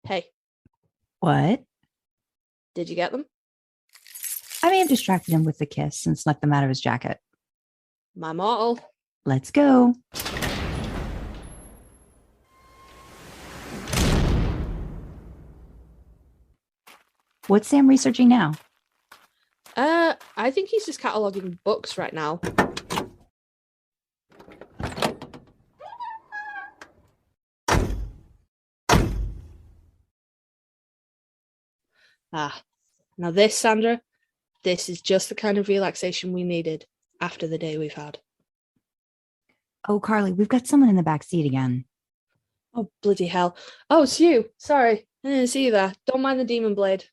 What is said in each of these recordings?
Hey, What? did you get them? I may have distracted him with the kiss and snuck them out of his jacket. My mortal. Let's go. What's Sam researching now? I think he's just cataloging books right now. Now this, Sandra, this is just the kind of relaxation we needed after the day we've had. Oh, Karlee, we've got someone in the back seat again. Oh, bloody hell. Oh, it's you. Sorry. I didn't see you there. Don't mind the demon blade.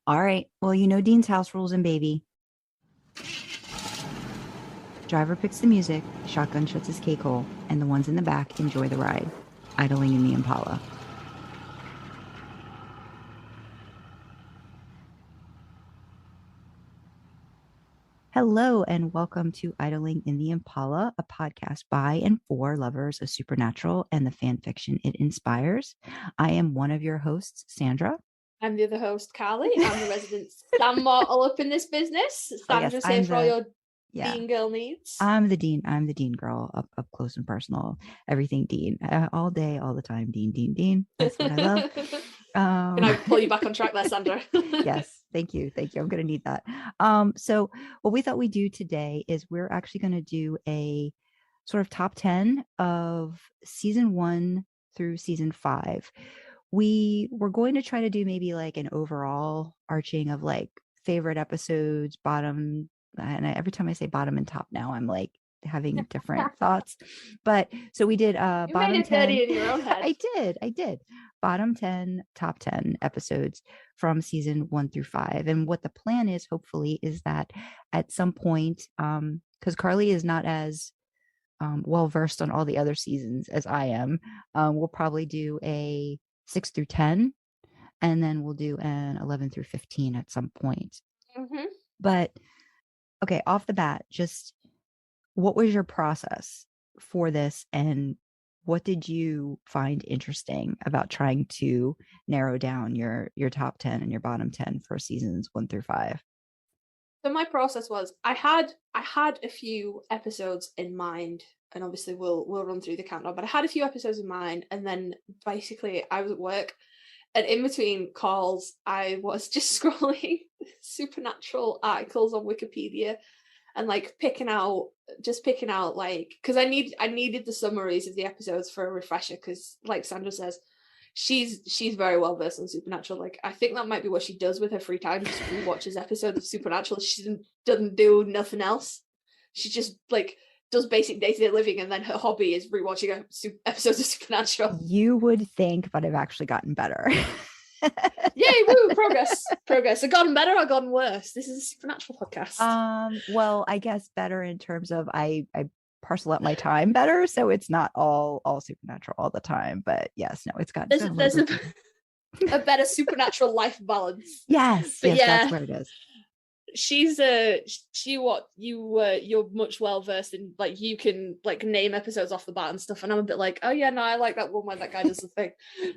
All right. Well, you know Dean's house rules and baby. Driver picks the music, shotgun shuts his cakehole, and the ones in the back enjoy the ride, idling in the Impala. Hello, and welcome to Idling in the Impala, a podcast by and for lovers of supernatural and the fan fiction it inspires. I am one of your hosts, Sandra. I'm the other host, Karlee. I'm the resident Stan mortal up in this business. Sandra's here for all your Dean girl needs. I'm the Dean girl, up close and personal. Everything Dean, all day, all the time. Dean. That's what I love. Can I pull you back on track there, Sandra? Yes. Thank you. I'm going to need that. So what we thought we'd do today is we're actually going to do a sort of top 10 of season 1 through season 5. We were going to try to do maybe like an overall arching of like favorite episodes, bottom, and every time I say bottom and top now, I'm like having different thoughts. But so we did You bottom made it 10 in your own head. I did bottom 10, top 10 episodes from season 1 through 5. And what the plan is, hopefully, is that at some point, because Karlee is not as well versed on all the other seasons as I am, we'll probably do a 6 through 10, and then we'll do an 11 through 15 at some point. Mm-hmm. But okay, off the bat, just what was your process for this, and what did you find interesting about trying to narrow down your top 10 and your bottom 10 for seasons 1 through 5? So my process was I had a few episodes in mind, and obviously we'll run through the countdown, but I had a few episodes in mind, and then basically I was at work, and in between calls I was just scrolling supernatural articles on Wikipedia and like picking out like, because I needed the summaries of the episodes for a refresher, because like Sandra says, she's very well versed on supernatural. Like I think that might be what she does with her free time, just watches episodes of supernatural. She doesn't do nothing else. She just like does basic day-to-day living, and then her hobby is rewatching episodes of supernatural. You would think, but I've actually gotten better. Yay, woo, progress. I've gotten better, I've gotten worse. This is a supernatural podcast. Well, I guess better in terms of I parcel out my time better, so it's not all supernatural all the time. But yes, no, it's got there's a better supernatural life balance. Yes, but yeah, that's where it is. You're much well versed in, like, you can like name episodes off the bat and stuff, and I'm a bit like, oh yeah, no, I like that one where that guy does the thing.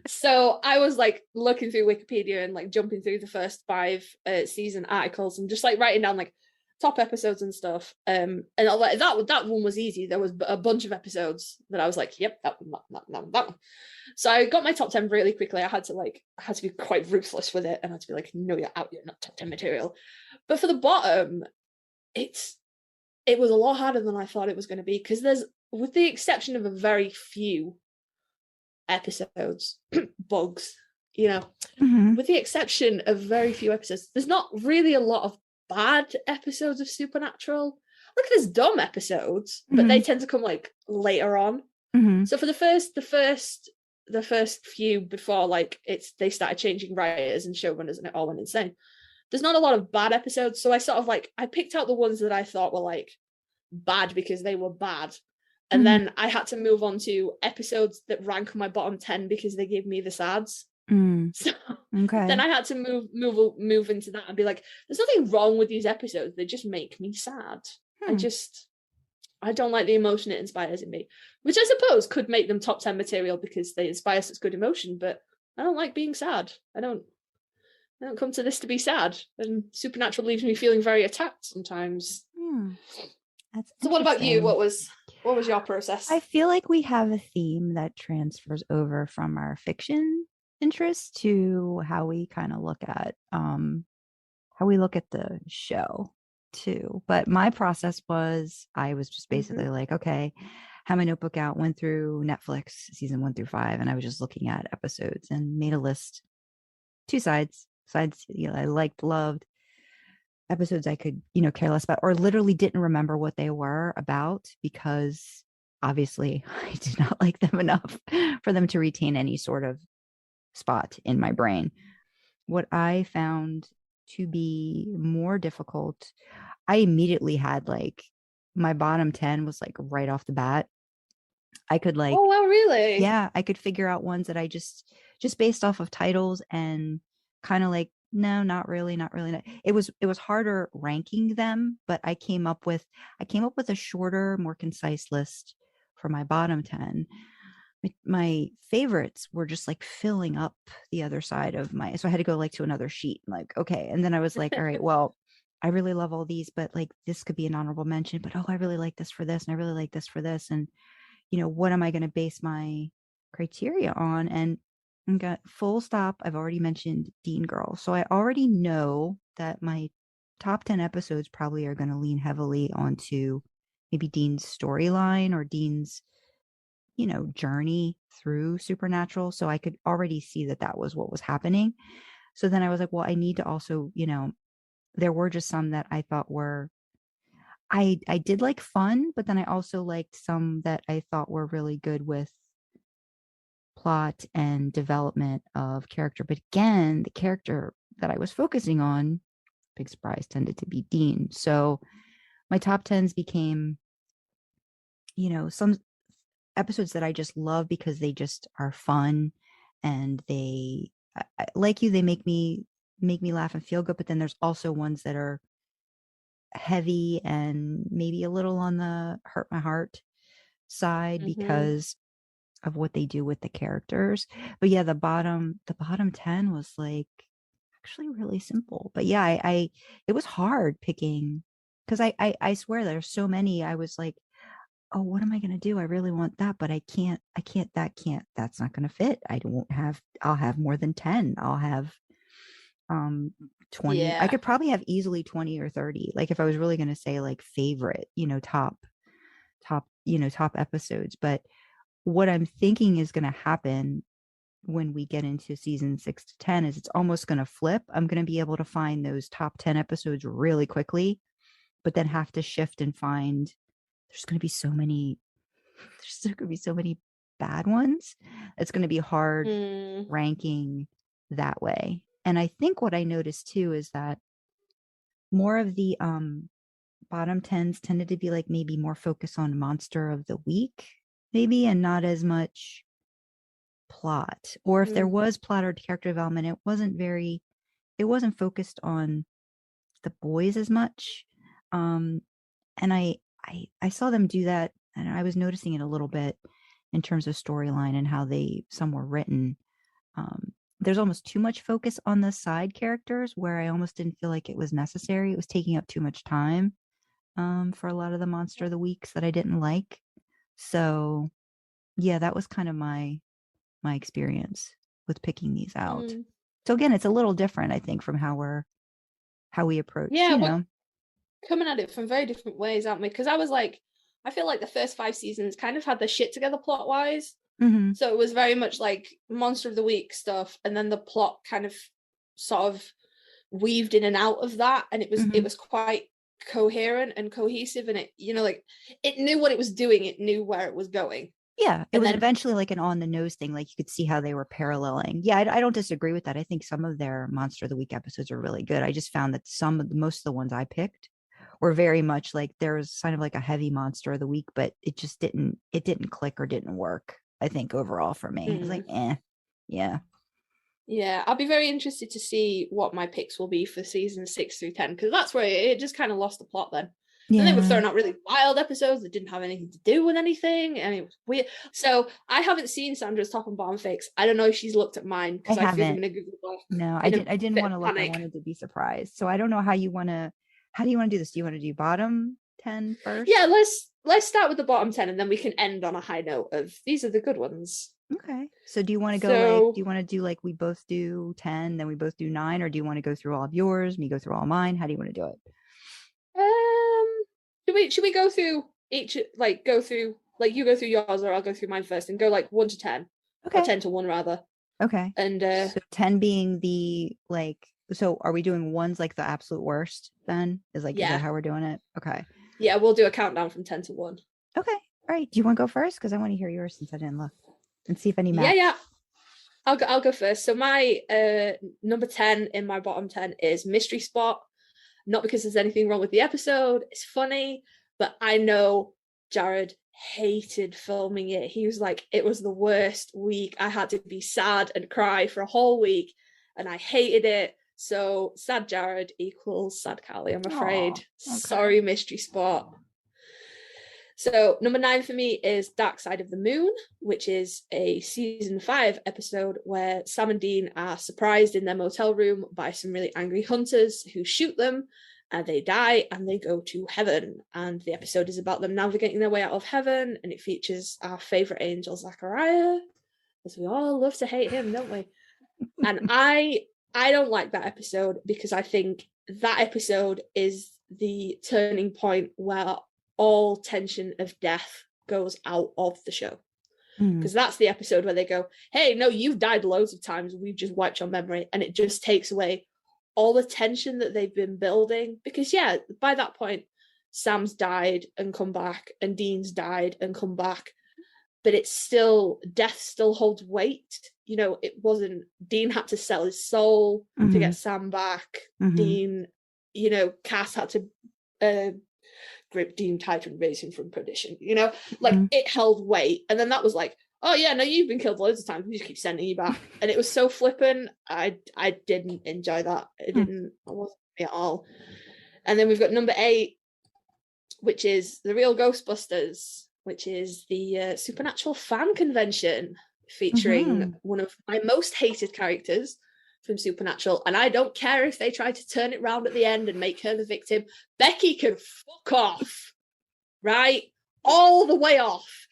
So I was like looking through Wikipedia and like jumping through the first 5 season articles and just like writing down like top episodes and stuff. And that one was easy. There was a bunch of episodes that I was like, yep, that one. So I got my top 10 really quickly. I had to be quite ruthless with it, and I had to be like, no, you're out, you're not top 10 material. But for the bottom, it was a lot harder than I thought it was going to be, because there's, with the exception of a very few episodes, bugs, with the exception of very few episodes, there's not really a lot of bad episodes of supernatural. Like, there's dumb episodes, but they tend to come like later on. So for the first few, before like they started changing writers and showrunners and it all went insane, there's not a lot of bad episodes. So I sort of like, I picked out the ones that I thought were like bad because they were bad, and then I had to move on to episodes that rank my bottom 10 because they gave me the sads. So then I had to move into that and be like, there's nothing wrong with these episodes, they just make me sad. I don't like the emotion it inspires in me, which I suppose could make them top 10 material because they inspire such good emotion, but don't like being sad. I don't come to this to be sad. And Supernatural leaves me feeling very attacked sometimes. That's so. What about you? interesting. What was your process? I feel like we have a theme that transfers over from our fiction interest to how we kind of look at the show too. But my process was I was just basically like, okay, had my notebook out, went through Netflix season 1 through 5, and I was just looking at episodes and made a list. 2 sides, I liked, loved, episodes I could, care less about, or literally didn't remember what they were about because obviously I did not like them enough for them to retain any sort of spot in my brain. What I found to be more difficult, I immediately had like my bottom 10 was like right off the bat. I could like, oh, wow, really? Yeah, I could figure out ones that I just based off of titles and kind of like, no, not really. It was harder ranking them, but I came up with a shorter, more concise list for my bottom 10. My favorites were just like filling up the other side of so I had to go like to another sheet, like, okay. And then I was like, all right, well, I really love all these, but like this could be an honorable mention, but I really like this for this, and I really like this for this. And what am I going to base my criteria on? And I got full stop. I've already mentioned Dean Girl. So I already know that my top 10 episodes probably are going to lean heavily onto maybe Dean's storyline or Dean's, journey through Supernatural. So I could already see that was what was happening. So then I was like, well, I need to also, there were just some that I thought were I did like fun, but then I also liked some that I thought were really good with plot and development of character. But again, the character that I was focusing on, big surprise, tended to be Dean. So my top 10s became, some episodes that I just love because they just are fun and they, like you, they make me laugh and feel good. But then there's also ones that are heavy and maybe a little on the hurt my heart side because of what they do with the characters. But yeah, the bottom 10 was like actually really simple. But yeah, I it was hard picking because I swear there's so many. I was like, oh, what am I gonna do? I really want that, but I can't, that's not gonna fit. I'll have more than 10. I'll have 20. Yeah. I could probably have easily 20 or 30. Like if I was really gonna say like favorite, top episodes. But what I'm thinking is going to happen when we get into season 6 to 10 is it's almost going to flip. I'm going to be able to find those top 10 episodes really quickly, but then have to shift and find there's going to be so many bad ones. It's going to be hard ranking that way. And I think what I noticed too is that more of the bottom 10s tended to be like maybe more focused on monster of the week maybe, and not as much plot. Or if there was plot or character development, it wasn't focused on the boys as much. And I saw them do that, and I was noticing it a little bit in terms of storyline and how some were written. There's almost too much focus on the side characters where I almost didn't feel like it was necessary. It was taking up too much time for a lot of the monster of the weeks that I didn't like. So yeah, that was kind of my experience with picking these out. So again, it's a little different, I think, from how we approach. Yeah, we're coming at it from very different ways, aren't we? Because I feel like the first 5 seasons kind of had the shit together plot wise. So it was very much like monster of the week stuff, and then the plot kind of sort of weaved in and out of that, and it was quite coherent and cohesive, and it it knew what it was doing, it knew where it was going. Yeah, it was eventually like an on the nose thing, like you could see how they were paralleling. Yeah, I don't disagree with that. I think some of their monster of the week episodes are really good. I just found that most of the ones I picked were very much like there was kind of like a heavy monster of the week, but it just didn't click or didn't work, I think, overall for me. It was like, yeah, I'll be very interested to see what my picks will be for season 6 through 10, because that's where it just kind of lost the plot then. Then they were Yeah. throwing out really wild episodes that didn't have anything to do with anything, and it was weird. So I haven't seen Sandra's top and bottom fics. I don't know if she's looked at mine, I because I threw them haven't. in a Google Doc. No, I In a didn't. I didn't bit want of to look. I panic. wanted to be surprised. So I don't know how you want to. How do you want to do this? Do you want to do bottom 10 first? Yeah, let's start with the bottom 10, and then we can end on a high note of these are the good ones. Okay. So do you want to go So- like? Do you want to do like we both do 10, then we both do 9, or do you want to go through all of yours, me go through all mine? How do you want to do it? Should we go through each, like go through, like you go through yours or I'll go through mine first, and go like 1 to 10, or Okay. 10 to 1 rather. Okay. And So 10 being the like. So are we doing ones like the absolute worst? Then is like is Yeah. that how we're doing it? Okay. yeah, we'll do a countdown from 10 to 1. Okay. All right. Do you want to go first? Because I want to hear yours since I didn't look, and see if any match. Yeah. I'll go first. So my number 10 in my bottom 10 is Mystery Spot. Not because there's anything wrong with the episode, it's funny, but I know Jared hated filming it. He was like, it was the worst week. I had to be sad and cry for a whole week, and I hated it. So sad Jared equals sad Karlee, I'm afraid. Aw, okay. Sorry, Mystery Spot. So number 9 for me is Dark Side of the Moon, which is a season 5 episode where Sam and Dean are surprised in their motel room by some really angry hunters who shoot them, and they die and they go to heaven. And the episode is about them navigating their way out of heaven, and it features our favorite angel, Zachariah, because we all love to hate him, don't we? And I don't like that episode, because I think that episode is the turning point where all tension of death goes out of the show, because that's the episode where they go, hey, no, you've died loads of times, we've just wiped your memory, and it just takes away all the tension that they've been building. Because yeah, by that point Sam's died and come back, and Dean's died and come back, but it's still, death still holds weight. You know, it wasn't, Dean had to sell his soul to get Sam back. Dean, you know, Cass had to grip Dean tight and raise him from perdition, you know, like it held weight. And then that was like, oh yeah, no, you've been killed loads of times, we just keep sending you back. And it was so flippant. I didn't enjoy that. It wasn't me at all. And then we've got number 8, which is The Real Ghostbusters, which is the Supernatural fan convention featuring one of my most hated characters from Supernatural. And I don't care if they try to turn it round at the end and make her the victim. Becky can fuck off, right? All the way off.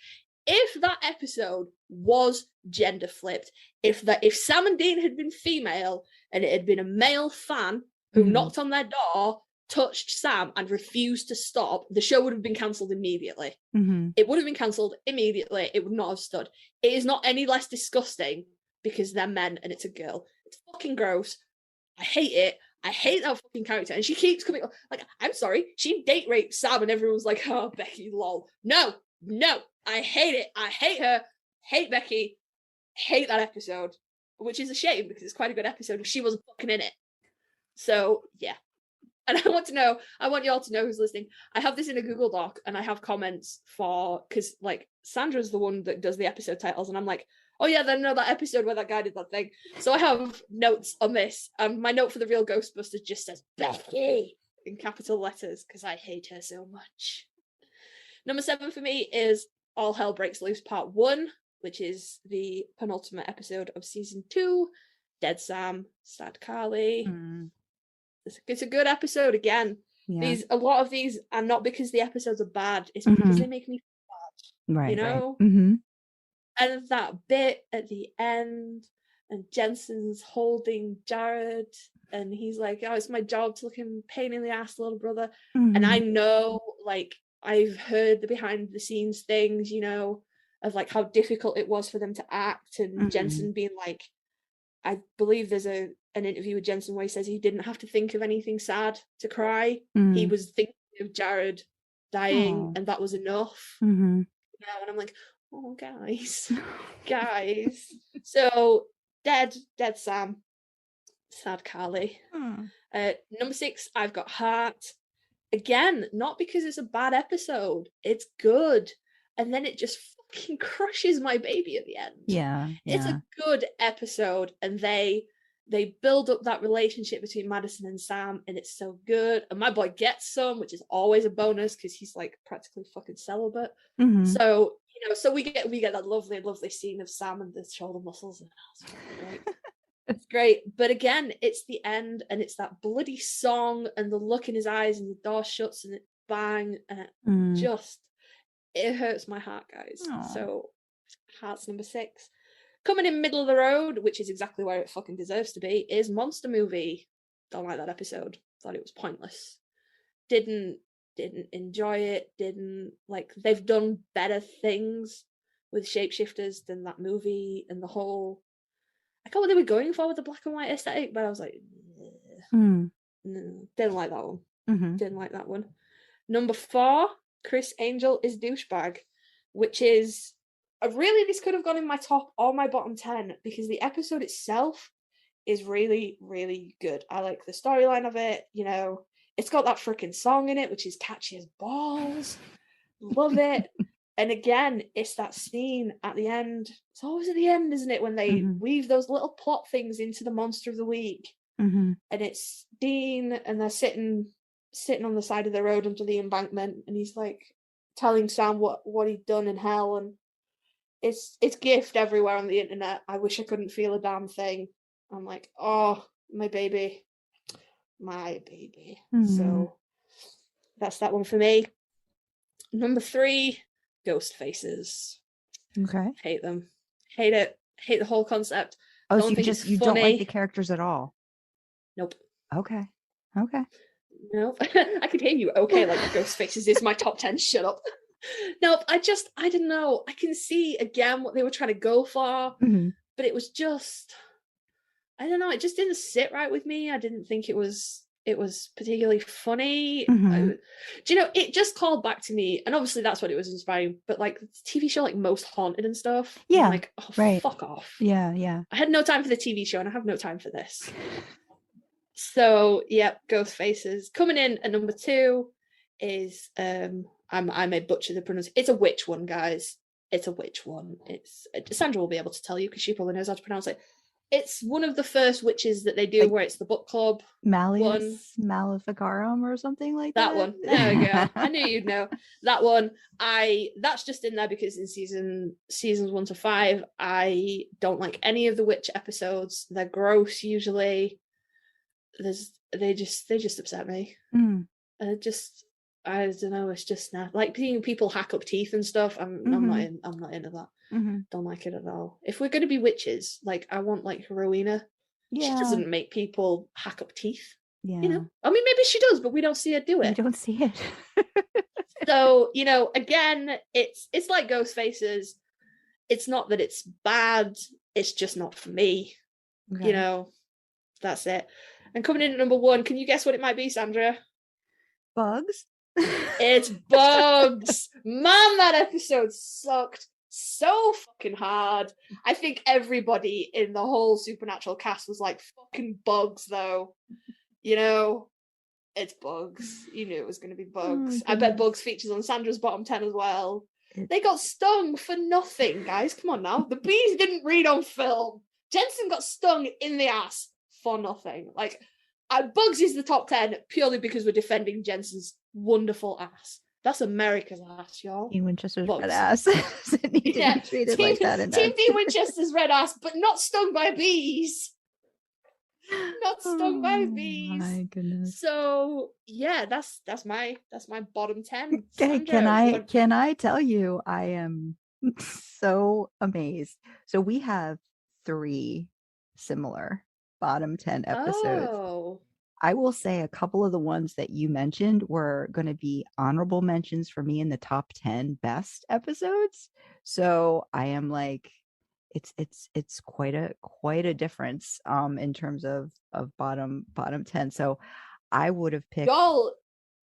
If that episode was gender flipped, if Sam and Dean had been female and it had been a male fan who knocked on their door, touched Sam and refused to stop, the show would have been cancelled immediately. It would have been cancelled immediately. It would not have stood. It is not any less disgusting because they're men and it's a girl. It's fucking gross. I hate it. I hate that fucking character. And she keeps coming like, I'm sorry, she date raped Sam, and everyone's like, oh, Becky, lol. No, I hate it. I hate her. Hate Becky. Hate that episode. Which is a shame, because it's quite a good episode if she wasn't fucking in it. So yeah. And I want you all to know who's listening, I have this in a Google Doc, and I have comments for, because like Sandra's the one that does the episode titles, and I'm like, oh yeah, then know that episode where that guy did that thing. So I have notes on this, and my note for The Real Ghostbusters just says Becky in capital letters, because I hate her so much. Number 7 for me is All Hell Breaks Loose Part 1, which is the penultimate episode of season 2. Dead Sam, sad Karlee. It's a good episode again. Yeah. A lot of these are not because the episodes are bad, it's because they make me feel bad. Right. You know? Right. And that bit at the end, and Jensen's holding Jared, and he's like, oh, it's my job to look him pain in the ass, little brother. And I know, like, I've heard the behind the scenes things, you know, of like how difficult it was for them to act, and Jensen being like, I believe there's an interview with Jensen where he says he didn't have to think of anything sad to cry. He was thinking of Jared dying, and that was enough. You know, and I'm like, oh, guys. So, dead Sam, sad Karlee. Number 6, I've got Heart. Again, not because it's a bad episode, it's good. And then it just fucking crushes my baby at the end. Yeah. It's a good episode, and they they build up that relationship between Madison and Sam, and it's so good. And my boy gets some, which is always a bonus because he's like practically fucking celibate. So so we get that lovely scene of Sam and the shoulder muscles, and that's great. It's great. But again, it's the end, and it's that bloody song, and the look in his eyes, and the door shuts, and it bang, and it hurts my heart, guys. Aww. So heart's number 6. Coming in middle of the road, which is exactly where it fucking deserves to be, is Monster Movie. Don't like that episode. Thought it was pointless. Didn't enjoy it. Didn't like. They've done better things with shapeshifters than that movie, and the whole. I got what they were going for with the black and white aesthetic, but I was like, no, didn't like that one. Didn't like that one. Number 4, Chris Angel is douchebag, which is really, this could have gone in my top or my bottom 10 because the episode itself is really, really good. I like the storyline of it. It's got that freaking song in it, which is catchy as balls. Love it. And again, it's that scene at the end. It's always at the end, isn't it? When they weave those little plot things into the monster of the week. And it's Dean, and they're sitting on the side of the road under the embankment, and he's like telling Sam what he'd done in hell, and it's gift everywhere on the internet. I wish I couldn't feel a damn thing. I'm like, oh, my baby. So that's that one for me. Number 3, Ghost Faces. Okay. Hate them. Hate it. Hate the whole concept. Oh, so you don't like the characters at all? Nope. Okay. Nope. I could hear you. Okay, like Ghost Faces is my top 10. Shut up. Nope. I don't know. I can see again what they were trying to go for, but it was just, I don't know. It just didn't sit right with me. I didn't think it was particularly funny. It just called back to me, and obviously that's what it was inspiring, but like the TV show like Most Haunted and stuff. I'm like, oh, right. Fuck off. Yeah. I had no time for the TV show, and I have no time for this. So Ghost Faces. Coming in at number 2 is I may butcher the pronunciation. It's a witch one, guys. It's a witch one. It's Sandra will be able to tell you because she probably knows how to pronounce it. It's one of the first witches that they do, like, where it's the book club Malleus Maleficarum or something like that. That one. There we go. I knew you'd know that one. That's just in there because in seasons 1 to 5, I don't like any of the witch episodes. They're gross usually. They just upset me. I don't know. It's just not like seeing people hack up teeth and stuff. I'm not into that. Don't like it at all. If we're going to be witches, like I want like Rowena. She doesn't make people hack up teeth. I mean, maybe she does, but we don't see her do it. We don't see it. So again, it's like Ghost Faces. It's not that it's bad. It's just not for me. Okay. That's it. And coming in at number 1, can you guess what it might be, Sandra? Bugs. It's Bugs. Man, that episode sucked so fucking hard. I think everybody in the whole Supernatural cast was like, fucking Bugs, though. It's Bugs. You knew it was going to be Bugs. I bet Bugs features on Sandra's bottom 10 as well. They got stung for nothing, guys. Come on now. The bees didn't read on film. Jensen got stung in the ass for nothing. Like, Bugs is the top 10 purely because we're defending Jensen's wonderful ass. That's America's ass, y'all. Team Winchester's red ass. It needed to be treated like that. Team D Winchester's red ass, but not stung by bees. Not stung by bees. My goodness. So that's my bottom 10. Sandra, can I tell you, I am so amazed. So we have 3 similar bottom 10 episodes. Oh. I will say a couple of the ones that you mentioned were going to be honorable mentions for me in the top 10 best episodes. So I am like, it's quite a difference in terms of bottom 10. So I would have picked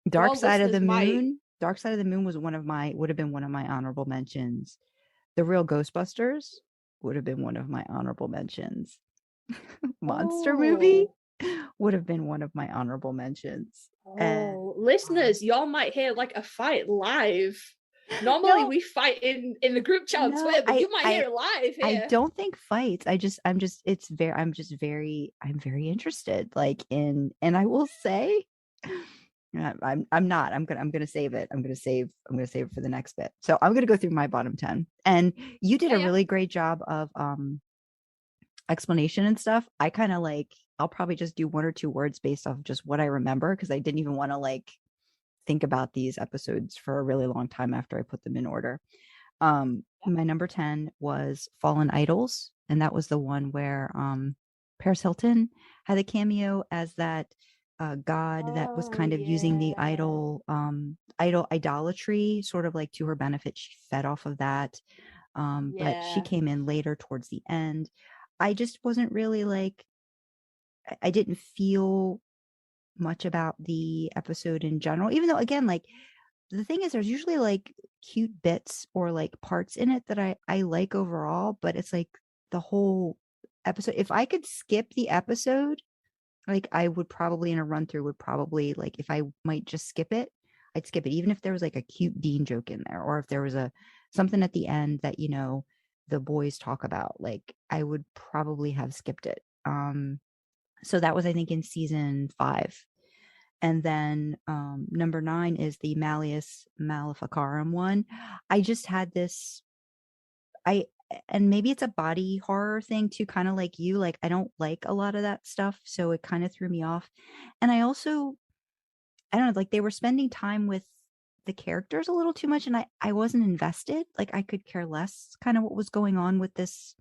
Dark Side of the Moon. Dark Side of the Moon would have been one of my honorable mentions. The Real Ghostbusters would have been one of my honorable mentions. Monster Movie would have been one of my honorable mentions. Listeners, y'all might hear like a fight live. Normally No, we fight in the group chat on no, Twitter, but you might hear it live I here. don't think fights. I'm very interested, like in, and I will say, I'm not. I'm gonna save it. I'm gonna save it for the next bit. So I'm gonna go through my bottom 10. And you did Yeah, a yeah. really great job of explanation and stuff. I kind of like, I'll probably just do one or two words based off just what I remember, because I didn't even want to like think about these episodes for a really long time after I put them in order. My number 10 was Fallen Idols, and that was the one where Paris Hilton had a cameo as that god that was Oh kind of using the yeah. idolatry sort of like to her benefit. She fed off of that. But she Yeah. came in later towards the end. I just wasn't really like, I didn't feel much about the episode in general, even though again, like the thing is there's usually like cute bits or like parts in it that I like overall, but it's like the whole episode. If I could skip the episode, like I would probably in a run through would probably like, if I might just skip it, I'd skip it, even if there was like a cute Dean joke in there, or if there was a something at the end that, you know, the boys talk about, like I would probably have skipped it. So that was, I think, in season 5. And then number 9 is the Malleus Maleficarum one. I just had this, I and maybe it's a body horror thing too, kind of like you. Like I don't like a lot of that stuff, so it kind of threw me off. And I also, I don't know, like they were spending time with the characters a little too much, and I wasn't invested. Like I could care less kind of what was going on with this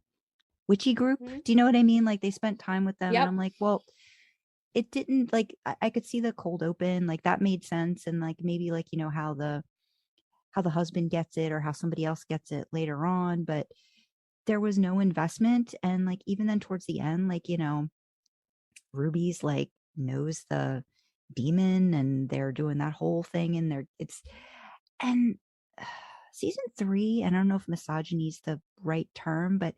witchy group. Mhm. Do you know what I mean? Like they spent time with them, and I'm Yep. like, well, it didn't like, I could see the cold open, like that made sense, and like maybe like, you know, how the husband gets it or how somebody else gets it later on, but there was no investment. And like even then towards the end, like, you know, Ruby's like knows the demon and they're doing that whole thing, and they're it's and season 3, and I don't know if misogyny is the right term, but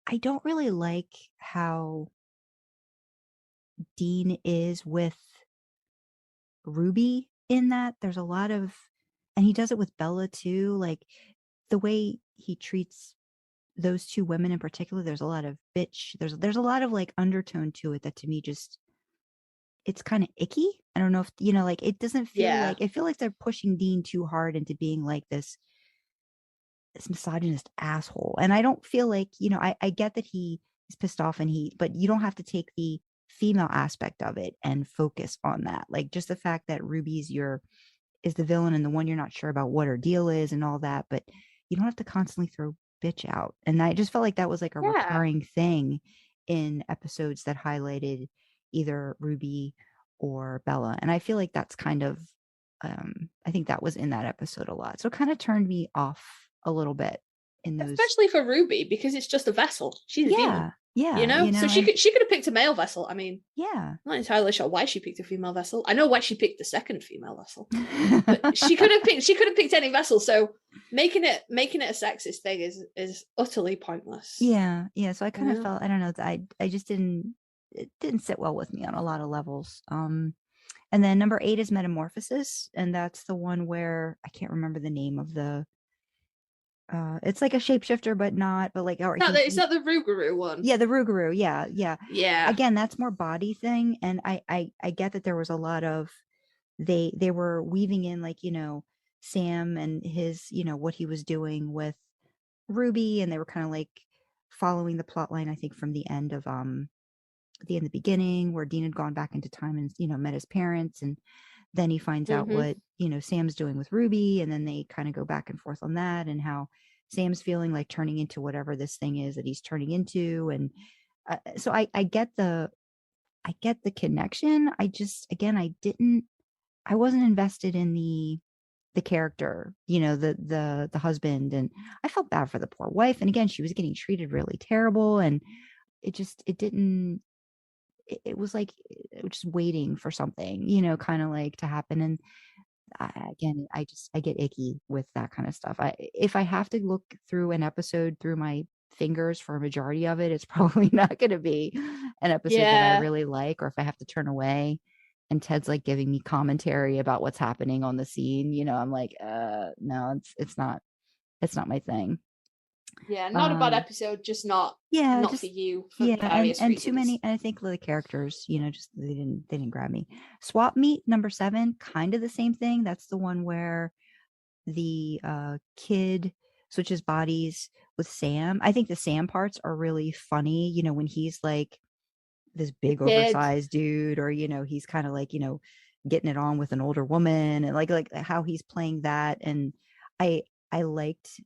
I don't really like how Dean is with Ruby in that. There's a lot of, and he does it with Bella too, like the way he treats those two women in particular. There's a lot of bitch, there's a lot of like undertone to it that to me just, it's kind of icky. I don't know if you know, like it doesn't feel Yeah. like, it feel like they're pushing Dean too hard into being like this misogynist asshole. And I don't feel like, you know, I get that he is pissed off and but you don't have to take the female aspect of it and focus on that. Like just the fact that Ruby's your is the villain and the one you're not sure about what her deal is and all that, but you don't have to constantly throw bitch out. And I just felt like that was like a Yeah. recurring thing in episodes that highlighted either Ruby or Bella. And I feel like that's kind of I think that was in that episode a lot. So it kind of turned me off a little bit in those. Especially for Ruby, because it's just a vessel. She's a demon. Yeah. You Yeah. know? You So know, and she could have picked a male vessel. I mean, yeah. I'm not entirely sure why she picked a female vessel. I know why she picked the second female vessel. But she could have picked any vessel, so making it a sexist thing is utterly pointless. Yeah, yeah. So I You kind of know? felt, I don't know, I just didn't, it didn't sit well with me on a lot of levels. And then number 8 is Metamorphosis, and that's the one where I can't remember the name of the it's like a shapeshifter but not, but like, or It's not the Rougarou one. yeah, the Rougarou, yeah, yeah. Yeah. Again, that's more body thing, and I get that there was a lot of, they were weaving in like, you know, Sam and his, you know, what he was doing with Ruby, and they were kind of like following the plot line, I think, from the end of the beginning where Dean had gone back into time and, you know, met his parents, and then he finds out Mm-hmm. what, you know, Sam's doing with Ruby, and then they kind of go back and forth on that and how Sam's feeling like turning into whatever this thing is that he's turning into. And so I get the connection. I just, again, I wasn't invested in the character, you know, the husband, and I felt bad for the poor wife. And again, she was getting treated really terrible, and it didn't, it was like it was just waiting for something, you know, kind of like to happen. And again, I get icky with that kind of stuff. If I have to look through an episode through my fingers for a majority of it, it's probably not going to be an episode that I Yeah. really like, or if I have to turn away, and Ted's like giving me commentary about what's happening on the scene, I'm like, no, it's not my thing. Yeah, not a bad episode, just not for you for various and reasons. too many. And I think the characters, just they didn't grab me. Swap Meet number 7, kind of the same thing. That's the one where the kid switches bodies with Sam. I think the Sam parts are really funny. When he's like this big oversized dude, or he's kind of like getting it on with an older woman, and like how he's playing that. And I liked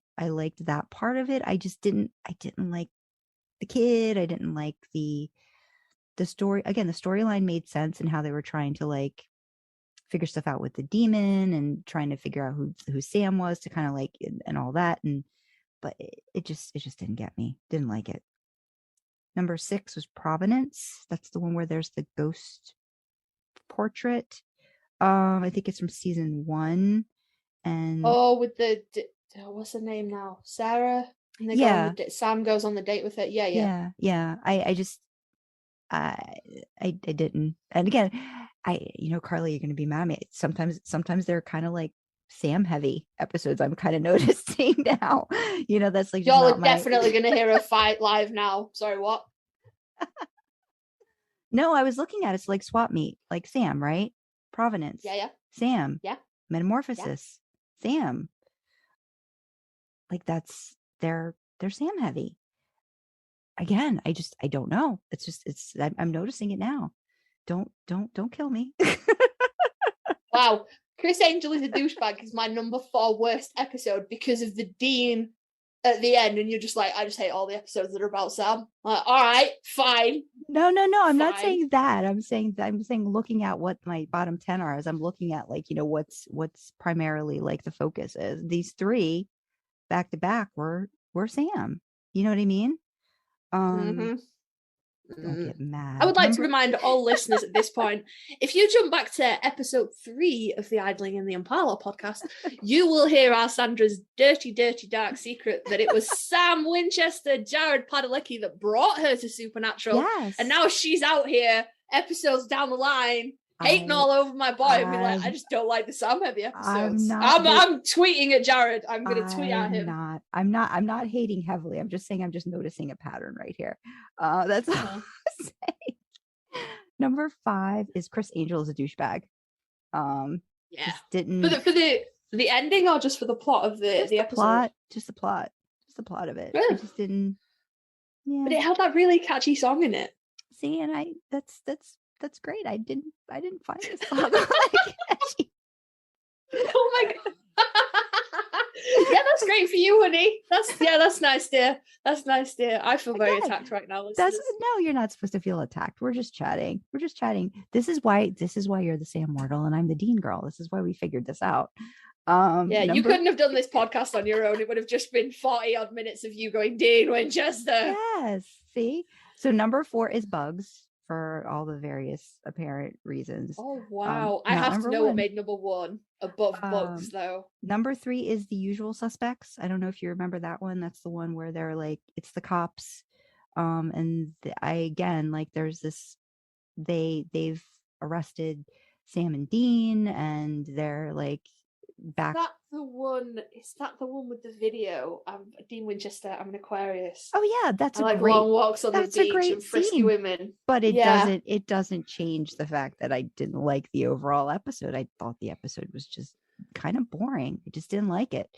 that part of it. I didn't like the kid. I didn't like the story. Again, the storyline made sense and how they were trying to like figure stuff out with the demon and trying to figure out who Sam was to kind of like and all that. But it just didn't get me. Didn't like it. Number 6 was Provenance. That's the one where there's the ghost portrait. I think it's from season 1. And with the what's her name now? Sarah. And they go Sam goes on the date with her. Yeah. I didn't. And again, Karlee, you're going to be mad at me. Sometimes they're kind of like Sam heavy episodes. I'm kind of noticing now. That's like y'all are definitely going to hear a fight live now. Sorry, what? No, I was looking at it's like Swap Meet, like Sam, right? Provenance. Yeah. Sam. Yeah. Metamorphosis. Yeah. Sam. Like they're Sam heavy. Again, I don't know. I'm noticing it now. Don't kill me. Wow. Chris Angel is a douchebag is my number 4 worst episode because of the Dean at the end, and you're just like, I just hate all the episodes that are about Sam. Like, all right, fine. No, I'm not saying that. I'm saying looking at what my bottom 10 are, as I'm looking at like, what's primarily like the focus is. These 3 back to back were Sam. You know what I mean? Don't get mad. I would like to remind all listeners at this point, if you jump back to episode 3 of the Idling in the Impala podcast, you will hear our Sandra's dirty, dark secret that it was Sam Winchester, Jared Padalecki that brought her to Supernatural. Yes. And now she's out here, episodes down the line, hating all over my boy and be like, I just don't like the Sam heavy episodes. I'm tweeting at Jared. I'm gonna tweet at him. I'm not hating heavily. I'm just saying I'm just noticing a pattern right here. That's all I'm saying. Number 5 is Chris Angel is a douchebag. Yeah. Didn't for the ending or just for the plot of the episode? Just the plot of it. Really? I just didn't. Yeah. But it had that really catchy song in it. See, and that's great. I didn't find this song catchy. Oh my god. Yeah, that's great for you, honey. That's nice, dear. That's nice, dear. I feel very attacked right now. No, you're not supposed to feel attacked. We're just chatting. This is why you're the Sam Mortal and I'm the Dean girl. This is why we figured this out. You couldn't have done this podcast on your own. It would have just been 40 odd minutes of you going Dean Winchester. Yes. See? So number 4 is Bugs, for all the various apparent reasons. Oh wow. I have to know what made number 1 above Bugs though. Number 3 is The Usual Suspects. I don't know if you remember that one. That's the one where they're like, it's the cops. There's this, they've arrested Sam and Dean, and they're like back. Is that the one with the video? Dean Winchester, I'm an Aquarius. Oh yeah, that's I like long walks on the beach and frisky scene. Women. But it doesn't change the fact that I didn't like the overall episode. I thought the episode was just kind of boring. I just didn't like it.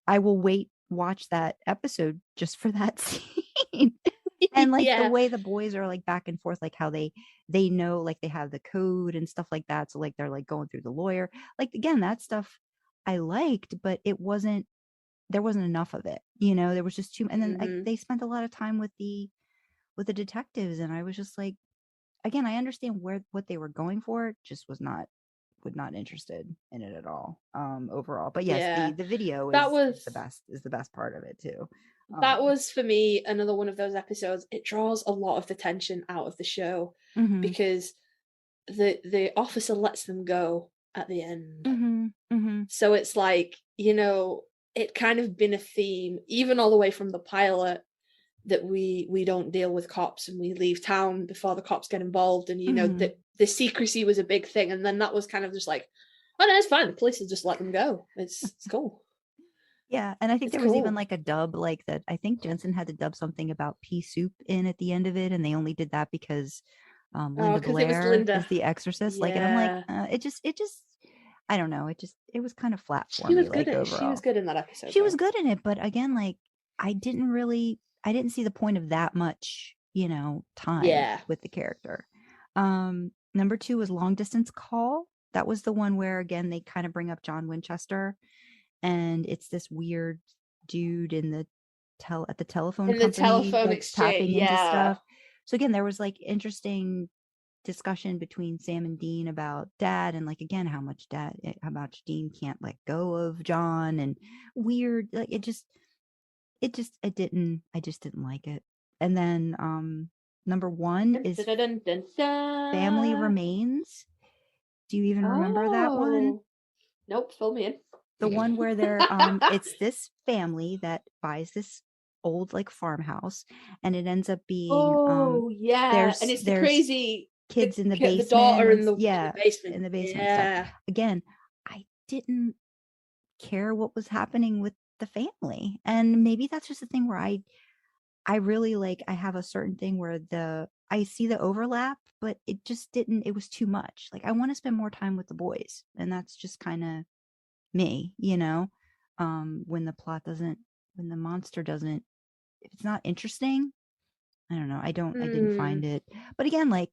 I will watch that episode just for that scene. And like the way the boys are like back and forth, like how they know, like they have the code and stuff like that. So like they're like going through the lawyer, like again, that stuff I liked, but there wasn't enough of it. There was just too. And then they spent a lot of time with the detectives, and I was just like, again, I understand what they were going for, just was not interested in it at all. Overall, but yes, the video is the best part of it too. That was for me another one of those episodes. It draws a lot of the tension out of the show because the officer lets them go at the end. So it's like, it kind of been a theme, even all the way from the pilot, that we don't deal with cops and we leave town before the cops get involved. And, that the secrecy was a big thing, and then that was kind of just like, oh no, it's fine. The police will just let them go. It's cool. Yeah, and I think It's there was even cool. like a dub like that. I think Jensen had to dub something about pea soup in at the end of it, and they only did that because Oh, Linda because it was Blair is Linda. the exorcist. Like, and I'm like, Yeah. it just, I don't know. It was kind of flat for She was me, good like at she was overall. good in that episode She was though. good in it, but again, like, I didn't see the point of that much, time Yeah. with the character. Number two was Long Distance Call. That was the one where again they kind of bring up John Winchester, and it's this weird dude in the at the telephone In the company telephone that's exchange. tapping into Yeah. stuff. So again, there was like interesting discussion between Sam and Dean about dad, and like again how much Dean can't let go of John, and weird, like I just didn't like it. And then number one Dun, is dun, dun, dun, Family dun. Remains. Do you even remember that one? Oh. Nope, fill me in. The one where they're it's this family that buys this old like farmhouse, and it ends up being Oh yeah, and it's the there's crazy kids in the the daughter basement in and the basement. in the basement and stuff. Yeah. Again, I didn't care what was happening with the family, and maybe that's just the thing where I really like, I have a certain thing where I see the overlap, but it just didn't, it was too much. Like I want to spend more time with the boys, and that's just kind of me, when the plot doesn't, when the monster doesn't, if it's not interesting, I don't know. I didn't find it. But again, like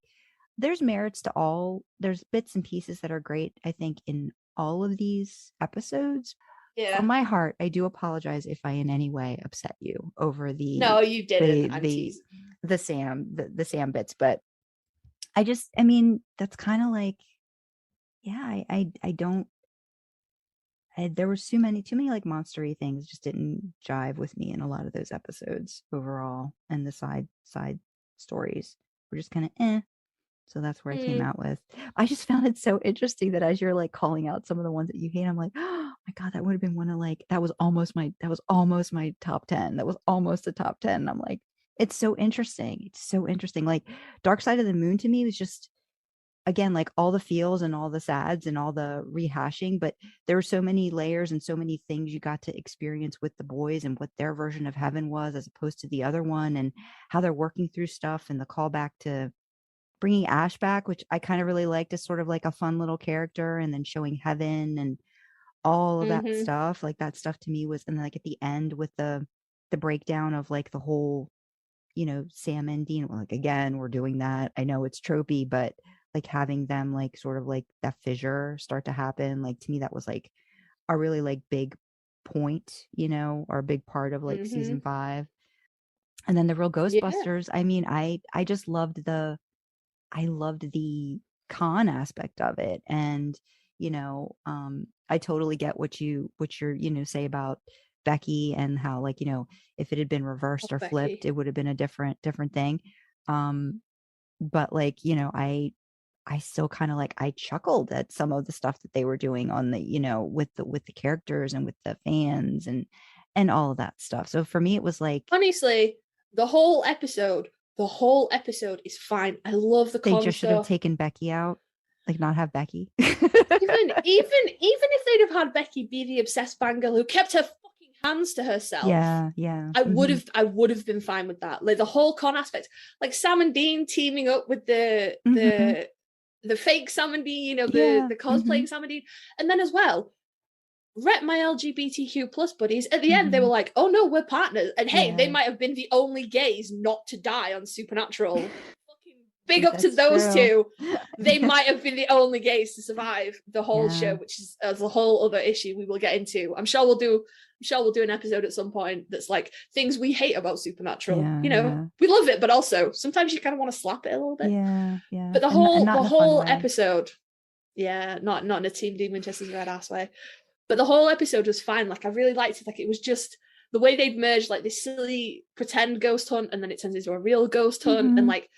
there's merits to there's bits and pieces that are great, I think, in all of these episodes. From Yeah. my heart, I do apologize if I in any way upset you over No, you didn't. the I'm the teasing. the Sam bits, but I mean, that's kind of like, yeah, I don't, there was too many like monstery things just didn't jive with me in a lot of those episodes overall, and the side stories were just kind of eh. So that's where I came Mm. out with. I just found it so interesting that as you're like calling out some of the ones that you hate, I'm like, oh my God, that would have been one of like, that was almost my top 10. That was almost a top 10. And I'm like, it's so interesting. It's so interesting. Like Dark Side of the Moon to me was just, again, like all the feels and all the sads and all the rehashing, but there were so many layers and so many things you got to experience with the boys and what their version of heaven was as opposed to the other one, and how they're working through stuff, and the callback to bringing Ash back, which I kind of really liked as sort of like a fun little character, and then showing heaven and all of that Mm-hmm. stuff. Like that stuff to me was, and like at the end with the breakdown of like the whole, Sam and Dean, like again, we're doing that. I know it's tropey, but like having them like sort of like that fissure start to happen, like to me that was like a really like big point, or a big part of like Mm-hmm. season 5. And then the real Yeah. Ghostbusters, I mean, I just loved I loved the con aspect of it. And, I totally get what you're, say about Becky, and how like, if it had been reversed Love or flipped, Becky. it would have been a different thing. Um, but like, I still kind of like, I chuckled at some of the stuff that they were doing on the, with the characters and with the fans and all of that stuff. So for me, it was like, Honestly, the whole episode is fine. I love the they con just should have stuff. taken Becky out, like not have Becky. Even if they'd have had Becky be the obsessed bangle who kept her fucking hands to herself, Yeah, yeah. I would have been fine with that. Like the whole con aspect, like Sam and Dean teaming up with Mm-hmm. the fake Sam and Dean, Yeah. the Mm-hmm. cosplaying Sam and Dean, and then as well, rep my LGBTQ plus buddies. At the end, they Mm-hmm. were like, "Oh no, we're partners," and hey, they Yeah. might have been the only gays not to die on Supernatural. I Big think up to that's those true. two. I They think that's might true. have been the only gays to survive the whole show, Yeah. which is a whole other issue we will get into. I'm sure we'll do an episode at some point that's like things we hate about Supernatural. Yeah. Yeah. We love it, but also sometimes you kind of want to slap it a little bit. Yeah. Yeah. But And not the in a fun whole way. episode, yeah, not in a Team Dean Winchester's red ass way. But the whole episode was fine. Like I really liked it. Like it was just the way they'd merged like this silly pretend ghost hunt, and then it turns into a real ghost hunt, and Mm-hmm. like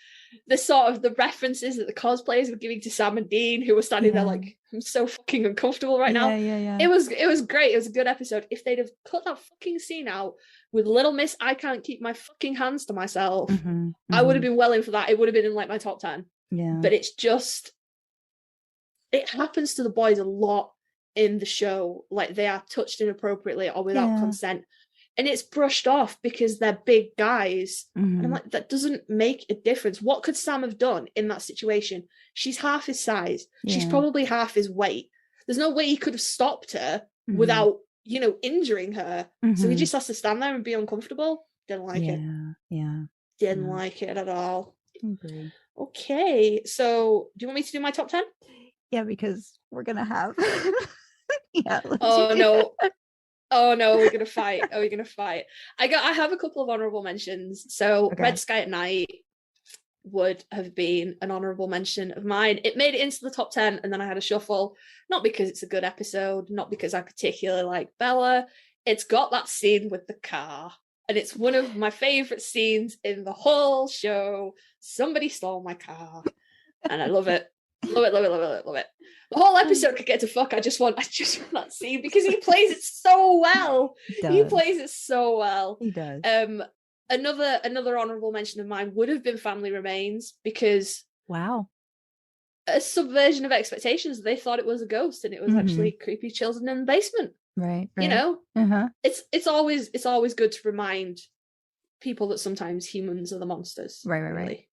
the sort of the references that the cosplayers were giving to Sam and Dean, who were standing there Yeah. like, I'm so fucking uncomfortable right Yeah. now. Yeah. Yeah. It was great. It was a good episode. If they'd have cut that fucking scene out with Little Miss, I can't keep my fucking hands to myself, Mm-hmm. I would Mm-hmm. have been well in for that. It would have been in like my top 10. Yeah. But it's just it happens to the boys a lot in the show. Like they are touched inappropriately or without consent, and it's brushed off because they're big guys. And I'm like, that doesn't make a difference. What could Sam have done in that situation? She's half his size. She's probably half his weight. There's no way he could have stopped her without, you know, injuring her. So he just has to stand there and be uncomfortable. Didn't like it. Didn't like it at all. Agree. Okay, so do you want me to do my top 10? Yeah, because we're gonna have Oh no. Oh no, we're gonna fight. We're gonna fight. I have a couple of honorable mentions. So Red Sky at Night would have been an honorable mention of mine. It made it into the top 10, and then I had a shuffle, not because it's a good episode, not because I particularly like Bella. It's got that scene with the car, and it's one of my favorite scenes in the whole show. Somebody stole my car, and I love it. Love it. The whole episode could get to fuck. I just want that scene because he plays it so well. He plays it so well. He does. Another honorable mention of mine would have been Family Remains, because a subversion of expectations. They thought it was a ghost, and it was actually creepy children in the basement. Right. You know, it's always good to remind people that sometimes humans are the monsters. Right.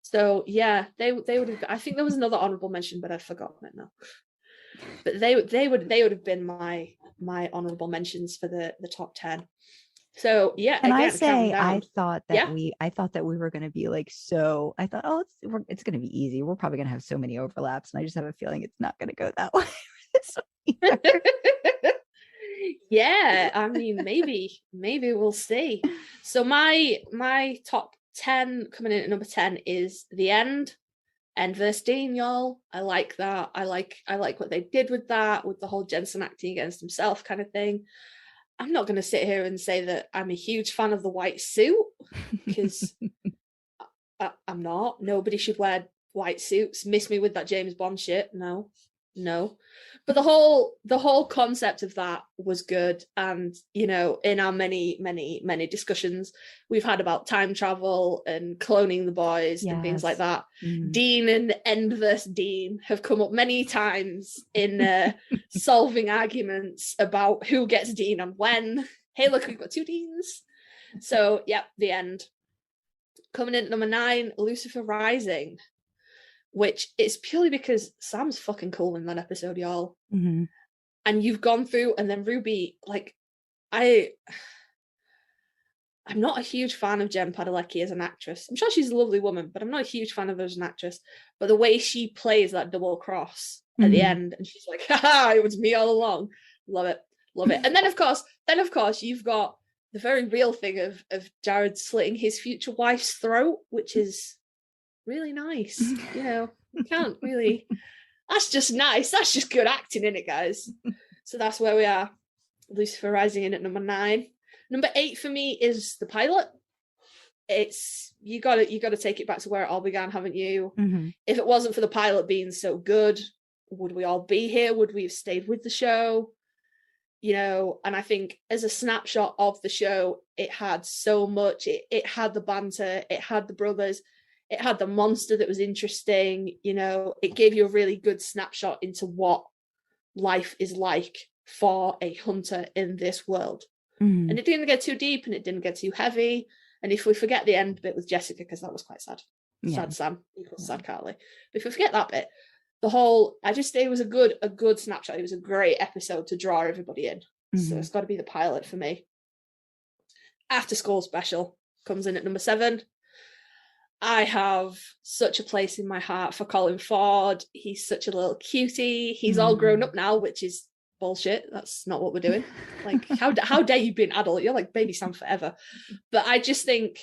So yeah, they would have. I think there was another honorable mention, but I've forgotten it now. But they would have been my honorable mentions for the top 10. So yeah, and I say I thought that we were going to be like, so I thought, oh, it's going to be easy. We're probably going to have so many overlaps, and I just have a feeling it's not going to go that way. Yeah, I mean, maybe we'll see. So my top 10 coming in at number 10 is The End versus Dean, y'all. I like that. I like what they did with that, with the whole Jensen acting against himself kind of thing. I'm not going to sit here and say that I'm a huge fan of the white suit, because I'm not. Nobody should wear white suits. Miss me with that James Bond shit. No. But the whole concept of that was good. And, you know, in our many discussions we've had about time travel and cloning the boys and things like that, Dean and End versus Dean have come up many times in solving arguments about who gets Dean and when. Hey, look, we've got 2 Deans. So, yeah, The End. Coming in at number 9, Lucifer Rising, which is purely because Sam's fucking cool in that episode, y'all. And you've gone through, and then Ruby, like, I'm not a huge fan of Jen Padalecki as an actress. I'm sure she's a lovely woman, but I'm not a huge fan of her as an actress. But the way she plays that double cross at the end, and she's like, haha, it was me all along. Love it. And then of course you've got the very real thing of Jared slitting his future wife's throat, which is really nice. You know, you can't really, that's just nice. That's just good acting, isn't it, guys? So that's where we are. Lucifer Rising in at number 9. Number 8 for me is the pilot. It's you gotta take it back to where it all began, haven't you? If it wasn't for the pilot being so good, would we all be here? Would we have stayed with the show? You know, and I think as a snapshot of the show, it had so much. It had the banter, it had the brothers, it had the monster that was interesting. You know, it gave you a really good snapshot into what life is like for a hunter in this world. And it didn't get too deep, and it didn't get too heavy. And if we forget the end bit with Jessica, because that was quite sad, sad Sam equals sad Karlee. But if we forget that bit, it was a good snapshot. It was a great episode to draw everybody in. So it's got to be the pilot for me. After School Special comes in at number 7. I have such a place in my heart for Colin Ford. He's such a little cutie. He's all grown up now, which is bullshit. That's not what we're doing. Like, how dare you be an adult? You're like baby Sam forever. But I just think,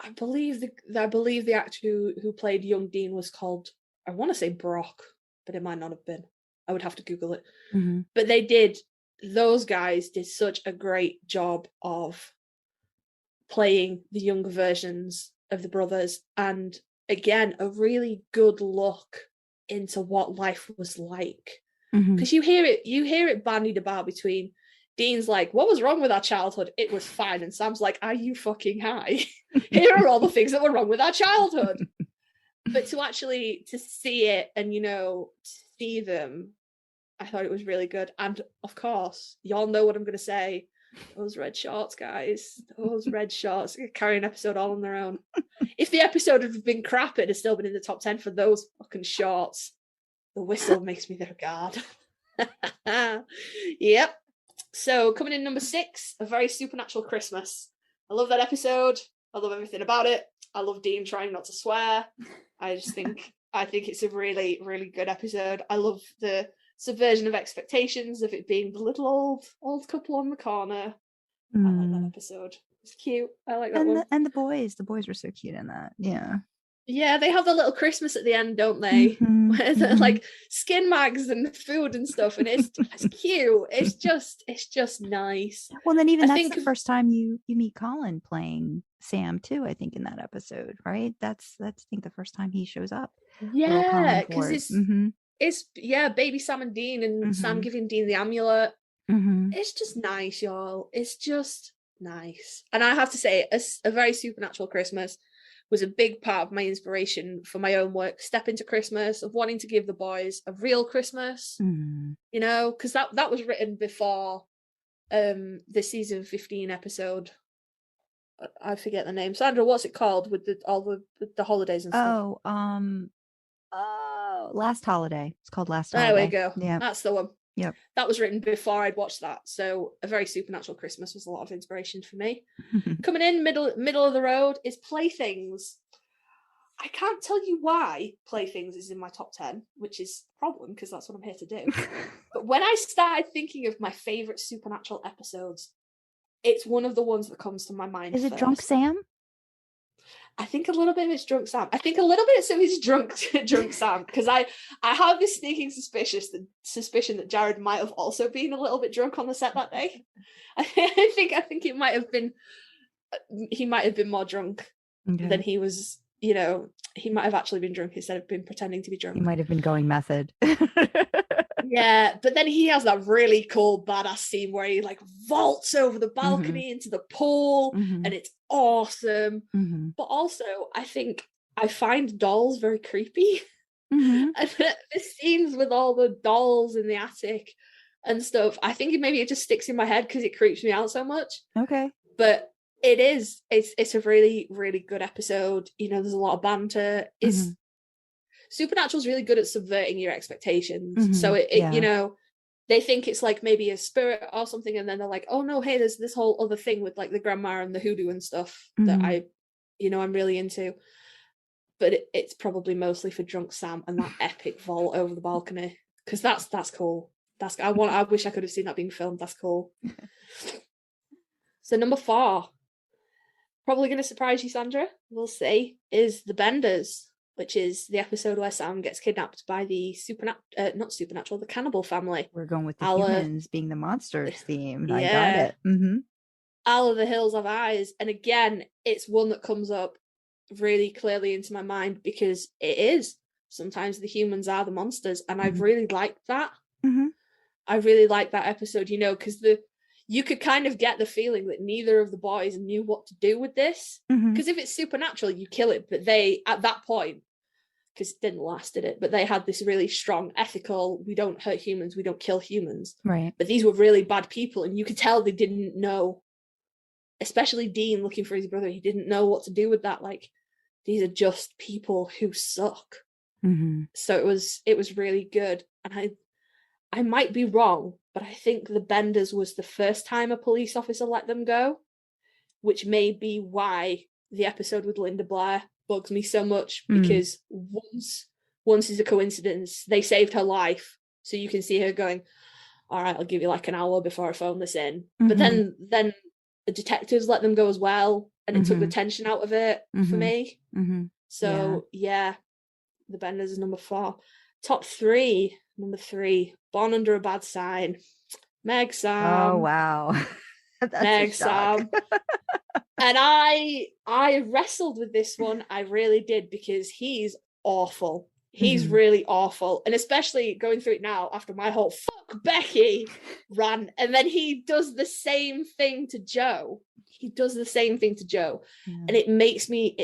I believe the actor who played young Dean was called, I want to say Brock, but it might not have been. I would have to Google it. But those guys did such a great job of playing the younger versions of the brothers, and again, a really good look into what life was like. Because you hear it bandied about between Dean's like, what was wrong with our childhood? It was fine. And Sam's like, are you fucking high? Here are all the things that were wrong with our childhood. But to see it and, you know, to see them, I thought it was really good. And of course, y'all know what I'm going to say. Those red shorts, guys. Those red shorts carry an episode all on their own. If the episode had been crap, it'd have still been in the top 10 for those fucking shorts. The whistle makes me their guard. Yep. So coming in number 6, A Very Supernatural Christmas. I love that episode. I love everything about it. I love Dean trying not to swear. I think it's a really, really good episode. I love the subversion of expectations of it being the little old couple on the corner. I like that episode. It's cute. I like that one. And the boys were so cute in that. Yeah, they have the little Christmas at the end, don't they? Where they're like skin mags and food and stuff, and it's cute. It's just nice. Well, then that's the first time you meet Colin playing Sam too. I think in that episode, right? That's I think the first time he shows up. Yeah, because it's baby Sam and Dean, and Sam giving Dean the amulet. It's just nice, y'all. It's just nice. And I have to say, A Very Supernatural Christmas was a big part of my inspiration for my own work, Step Into Christmas, of wanting to give the boys a real Christmas, you know, because that was written before the season 15 episode. I forget the name. Sandra, what's it called with all the holidays and stuff? Last Holiday. It's called Last Holiday. There we go. Yeah, that's the one. Yep. That was written before I'd watched that. So A Very Supernatural Christmas was a lot of inspiration for me. Coming in middle of the road is Playthings. I can't tell you why Playthings is in my top 10, which is a problem because that's what I'm here to do. But when I started thinking of my favorite Supernatural episodes, it's one of the ones that comes to my mind. Is it Drunk Sam? I think a little bit of it's Drunk Sam. I think a little bit so he's drunk Sam, because I have this sneaking suspicion that Jared might have also been a little bit drunk on the set that day. I think it might have been he might have been more drunk than he was. You know, he might have actually been drunk instead of been pretending to be drunk. He might have been going method. Yeah, but then he has that really cool badass scene where he like vaults over the balcony into the pool, and it's awesome. But also, I think I find dolls very creepy. And the scenes with all the dolls in the attic and stuff, I think maybe it just sticks in my head because it creeps me out so much. Okay. But it's a really, really good episode. You know, there's a lot of banter. Supernatural's really good at subverting your expectations. So it you know, they think it's like maybe a spirit or something, and then they're like, oh no, hey, there's this whole other thing with like the grandma and the hoodoo and stuff that I'm really into. But it's probably mostly for Drunk Sam and that epic vault over the balcony, because that's cool. I wish I could have seen that being filmed. That's cool. So number 4, probably going to surprise you, Sandra, we'll see, is The Benders, which is the episode where Sam gets kidnapped by the the cannibal family. We're going with the humans being the monsters theme. Yeah. I got it. All of the Hills Have Eyes. And again, it's one that comes up really clearly into my mind because it is. Sometimes the humans are the monsters. And I really liked that. I really liked that episode, you know, because you could kind of get the feeling that neither of the boys knew what to do with this. Because if it's supernatural, you kill it. But they, at that point, because it didn't last, did it? But they had this really strong ethical, we don't hurt humans, we don't kill humans. Right. But these were really bad people. And you could tell they didn't know, especially Dean looking for his brother. He didn't know what to do with that. Like, these are just people who suck. So it was really good. And I might be wrong, but I think The Benders was the first time a police officer let them go, which may be why the episode with Linda Blair bugs me so much, because once is a coincidence. They saved her life, so you can see her going, all right, I'll give you like an hour before I phone this in. But then the detectives let them go as well, and it took the tension out of it for me. So yeah, The Benders is number 4. Top 3, number 3, Born Under a Bad Sign. Meg Sam. Oh wow. Meg Sam. And I wrestled with this one. I really did, because he's awful. He's really awful. And especially going through it now after my whole fuck Becky rant. And then he does the same thing to Joe. And it makes me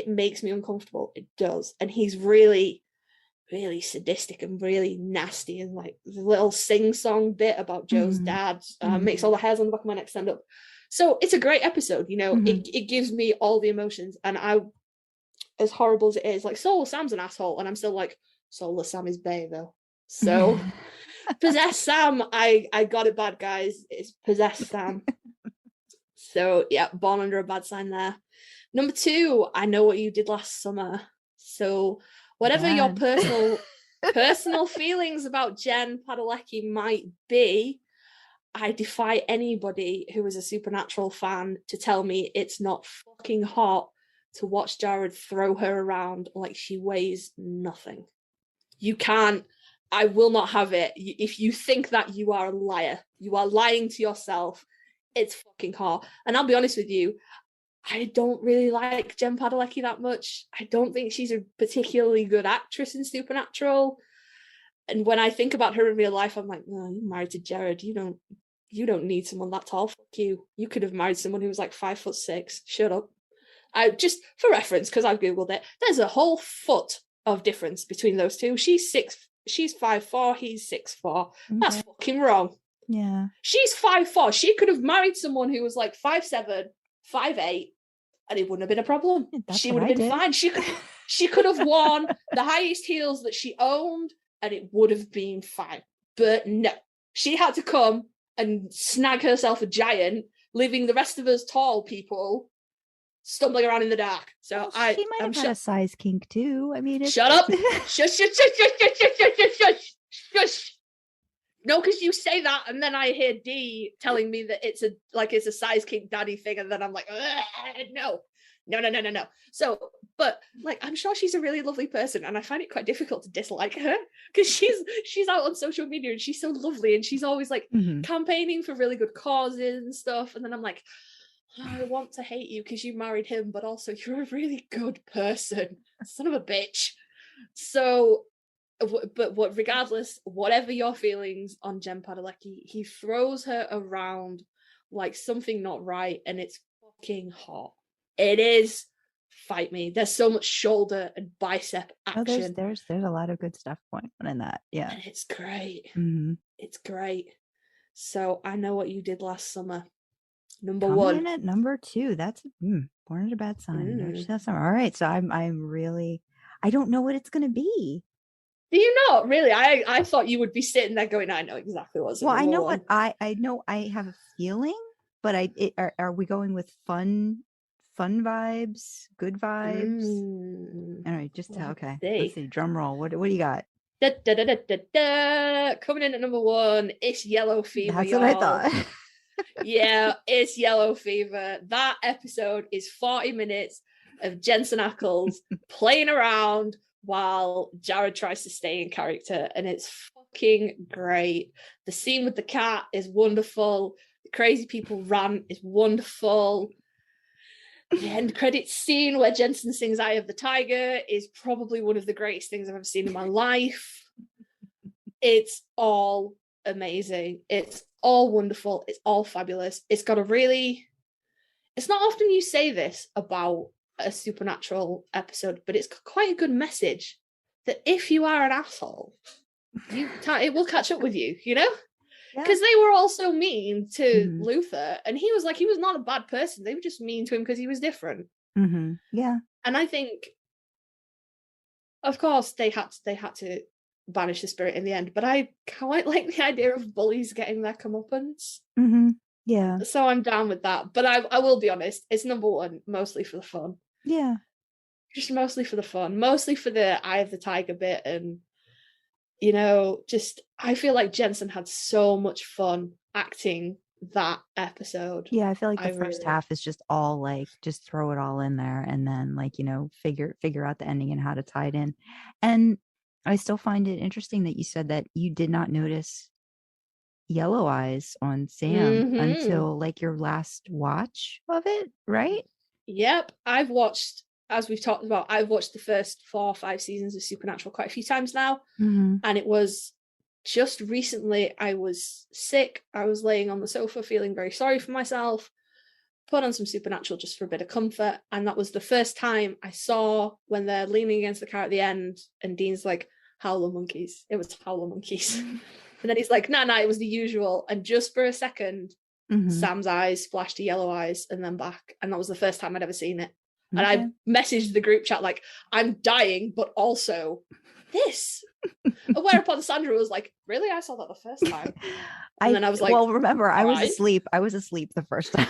uncomfortable. It does. And he's really, really sadistic and really nasty. And like the little sing-song bit about Joe's dad makes all the hairs on the back of my neck stand up. So it's a great episode, you know. It gives me all the emotions. And I, as horrible as it is, like Soulless Sam's an asshole, and I'm still like, Soulless Sam is bae though. So Possessed Sam, I got it bad, guys. It's Possessed Sam. So yeah, Born Under a Bad Sign there. Number 2, I Know What You Did Last Summer. So whatever your personal feelings about Jen Padalecki might be, I defy anybody who is a Supernatural fan to tell me it's not fucking hot to watch Jared throw her around like she weighs nothing. You can't. I will not have it. If you think that, you are a liar. You are lying to yourself. It's fucking hot. And I'll be honest with you, I don't really like Jen Padalecki that much. I don't think she's a particularly good actress in Supernatural. And when I think about her in real life, I'm like, no, you're married to Jared. You don't need someone that tall. Fuck you. You could have married someone who was like 5'6". Shut up. I just, for reference, because I've Googled it, there's a whole foot of difference between those two. She's 5'4", he's 6'4". That's fucking wrong. Yeah. She's 5'4". She could have married someone who was like 5'7", 5'8", and it wouldn't have been a problem. She would have been fine. She could have worn the highest heels that she owned, and it would have been fine. But no, she had to come and snag herself a giant, leaving the rest of us tall people stumbling around in the dark. So she might have had a size kink too. I mean, shut up. Shush, shush, shush, shush, shush, shush, shush, shush, shush. No, because you say that, and then I hear D telling me that it's a size kink daddy thing, and then I'm like, no. So, but like, I'm sure she's a really lovely person, and I find it quite difficult to dislike her because she's out on social media and she's so lovely, and she's always like campaigning for really good causes and stuff. And then I'm like, I want to hate you because you married him, but also you're a really good person, son of a bitch. So, but regardless, whatever your feelings on Jen Padalecki, he throws her around like something not right, and it's fucking hot. It is. Fight me. There's so much shoulder and bicep action. There's a lot of good stuff going on in that. Yeah, and it's great. It's great. So I Know What You Did Last Summer. Number 1. In at number 2. That's Born Under a Bad Sign. All right. So I'm really, I don't know what it's going to be. Do you not really? I thought you would be sitting there going, I know exactly what's. Well, I know what I know. I have a feeling, but are we going with fun vibes, good vibes? All right, just okay. Let's see. Drum roll. What do you got? Da, da, da, da, da, da. Coming in at number 1, it's Yellow Fever. That's what I thought. Yeah, it's Yellow Fever. That episode is 40 minutes of Jensen Ackles playing around while Jared tries to stay in character, and it's fucking great. The scene with the cat is wonderful. The crazy people rant is wonderful. The end credits scene where Jensen sings Eye of the Tiger is probably one of the greatest things I've ever seen in my life. It's all amazing. It's all wonderful. It's all fabulous. It's got a really... It's not often you say this about a Supernatural episode, but it's quite a good message that if you are an asshole, it will catch up with you, you know? Because they were also mean to Luther, and he was not a bad person. They were just mean to him because he was different. Yeah. And I think, of course, they had to banish the spirit in the end, but I quite like the idea of bullies getting their comeuppance. Yeah. So I'm down with that. But I will be honest, it's number 1, mostly for the fun. Yeah. Just mostly for the fun. Mostly for the Eye of the Tiger bit, and you know, just I feel like Jensen had so much fun acting that episode. Yeah, I feel like the first half is just all like, just throw it all in there, and then like, you know, figure out the ending and how to tie it in. And I still find it interesting that you said that you did not notice yellow eyes on Sam until like your last watch of it, right? Yep, I've watched as we've talked about, I've watched the first 4 or 5 seasons of Supernatural quite a few times now. Mm-hmm. And it was just recently, I was sick. I was laying on the sofa feeling very sorry for myself. Put on some Supernatural just for a bit of comfort. And that was the first time I saw when they're leaning against the car at the end and Dean's like, howler monkeys. It was howler monkeys. And then he's like, nah, it was the usual. And just for a second, Sam's eyes flashed to yellow eyes and then back. And that was the first time I'd ever seen it. And I messaged the group chat like, I'm dying, but also this. Whereupon Sandra was like, really? I saw that the first time. And then I was like, well, remember, I was asleep. I was asleep the first time.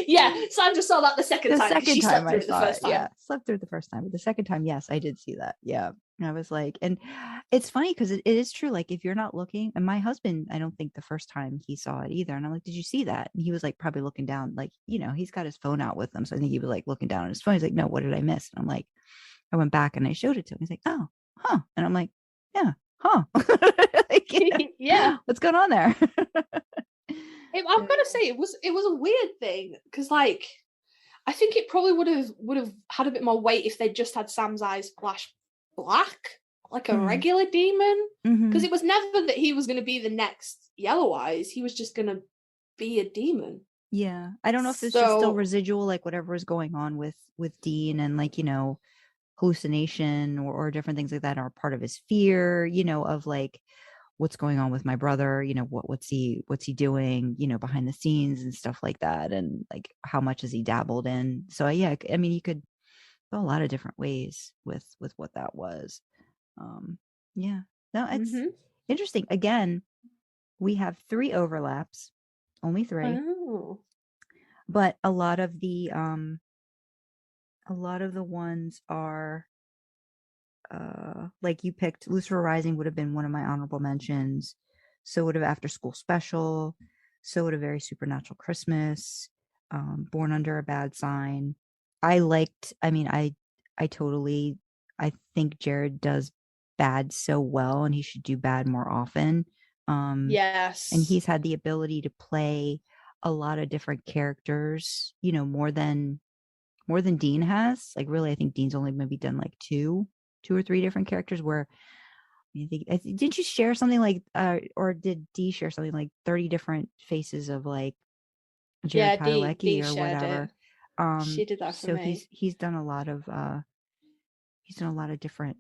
Yeah, Sandra saw that the second time. Second time I saw it. Yeah, slept through it the first time. But the second time, yes, I did see that. Yeah. And I was like, and it's funny because it is true. Like, if you're not looking, and my husband, I don't think the first time he saw it either. And I'm like, did you see that? And he was like, probably looking down, like, he's got his phone out with him. So I think he was like looking down at his phone. He's like, no, what did I miss? And I'm like, I went back and I showed it to him. He's like, oh, huh. And I'm like, yeah, huh. Like, yeah. What's going on there? I'm gonna say it was a weird thing because, like, I think it probably would have had a bit more weight if they just had Sam's eyes flash black, like a regular demon. Because it was never that he was going to be the next Yellow Eyes. He was just going to be a demon. Yeah, I don't know if it's just still residual, like whatever is going on with Dean and, like, hallucination or different things like that are part of his fear, of like what's going on with my brother, what's he doing, behind the scenes and stuff like that, and like how much has he dabbled in. So yeah, I mean, you could go a lot of different ways with what that was. Yeah, no, it's interesting. Again, we have 3 overlaps, only 3. Oh. But a lot of the ones are like you picked. Lucifer Rising would have been one of my honorable mentions. So would have After School Special. So would have Very Supernatural Christmas. Born Under a Bad Sign. I think Jared does bad so well, and he should do bad more often. Yes. And he's had the ability to play a lot of different characters, more than Dean has. Like, really, I think Dean's only maybe done like two or 3 different characters, where didn't you share something like or did Dee share something like 30 different faces of like Jared Padalecki or whatever? She did that for me. He's done a lot of different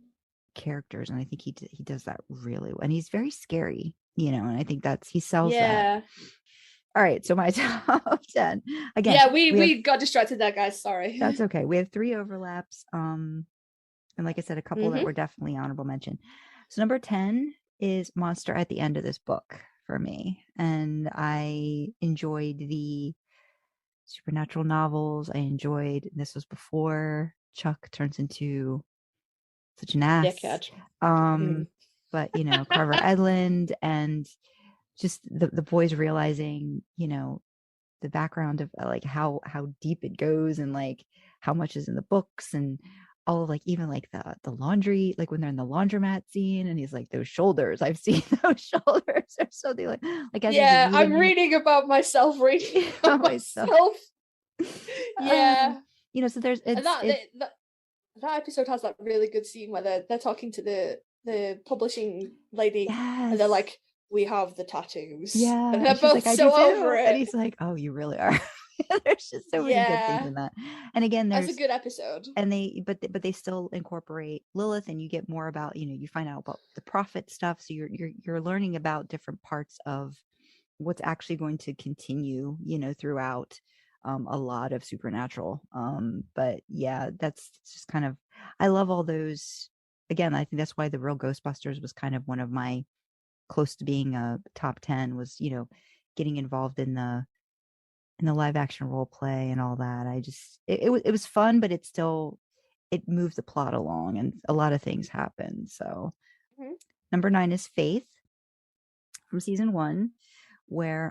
characters, and I think he does that really well. And he's very scary, and I think he sells that. All right, so my top 10 again. Yeah, we got distracted there, guys. Sorry. That's okay. We have 3 overlaps, and like I said, a couple that were definitely honorable mention. So number 10 is Monster at the End of this book for me, and I enjoyed the supernatural novels. I enjoyed. This was before Chuck turns into such an ass. But Carver Edlund, and just the boys realizing, the background of like how deep it goes, and like how much is in the books, and all of like even like the laundry, like when they're in the laundromat scene, and he's like, those shoulders, I've seen those shoulders or something like yeah, I'm reading about myself reading about myself. Yeah. So there's that episode has that really good scene where they're talking to the publishing lady, and they're like, we have the tattoos. Yeah. And they're both like, so over it. And he's like, oh, you really are. There's just so many good things in that. And again, that's a good episode. And they still incorporate Lilith, and you get more about, you find out about the prophet stuff. So you're learning about different parts of what's actually going to continue, throughout a lot of Supernatural. But yeah, that's just kind of, I love all those. Again, I think that's why The Real Ghostbusters was kind of one of my close to being a top 10, was, getting involved in the live action role play and all that. It was fun, but it moved the plot along, and a lot of things happened. So number 9 is Faith from season 1, where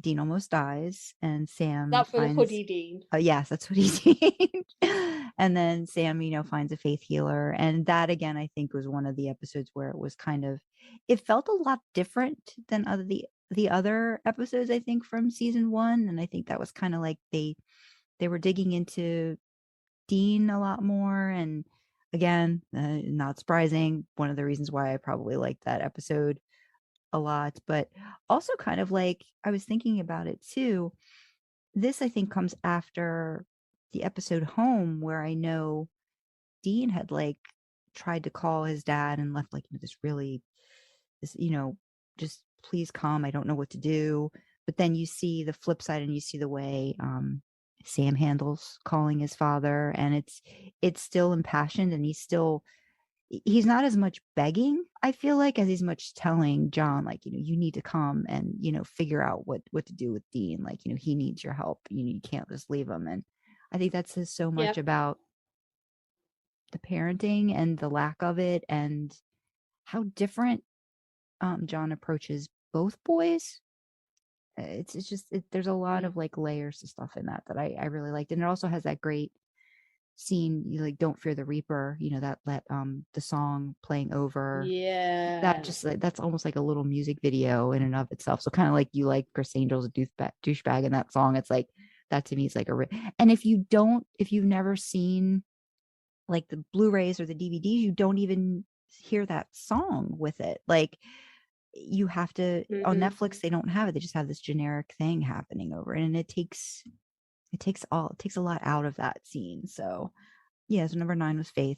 Dean almost dies, and Sam that for the hoodie Dean. Yes, that's what he did. And then Sam, finds a faith healer, and that again, I think, was one of the episodes where it was kind of, it felt a lot different than the other episodes, I think, from season 1. And I think that was kind of like they were digging into Dean a lot more. And again, not surprising, one of the reasons why I probably liked that episode a lot. But also kind of like, I was thinking about it too. This, I think, comes after the episode Home, where I know Dean had like tried to call his dad and left like this really, this, just please come. I don't know what to do. But then you see the flip side, and you see the way Sam handles calling his father, and it's still impassioned, and he's not as much begging, I feel like, as he's much telling John, like, you need to come and, figure out what to do with Dean. Like, he needs your help. You can't just leave him. And I think that says so much about the parenting and the lack of it, and how different John approaches both boys. It's just there's a lot of like layers to stuff in that I really liked. And it also has that great scene, you like Don't Fear the Reaper, that the song playing over. That just like, that's almost like a little music video in and of itself. So kind of like you like Chris Angel's douchebag in that song. It's like that to me is like and if you've never seen like the Blu-rays or the DVDs, you don't even hear that song with it. Like, you have to on Netflix, they don't have it. They just have this generic thing happening over it, and it takes a lot out of that scene. So yeah, so number 9 was Faith.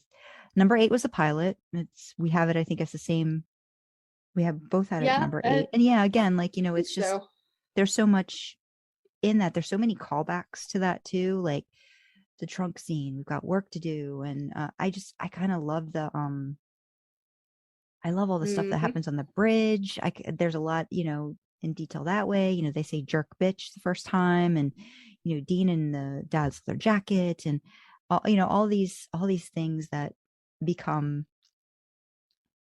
Number 8 was the pilot. We have it, I think it's the same. We have both had it at number 8. And yeah, again, like, it's just there's so much in that. There's so many callbacks to that too, like the trunk scene. We've got work to do, and I kind of love I love all the stuff that happens on the bridge. There's a lot, in detail that way. They say jerk bitch the first time, and Dean and the dad's leather jacket, and all these things that become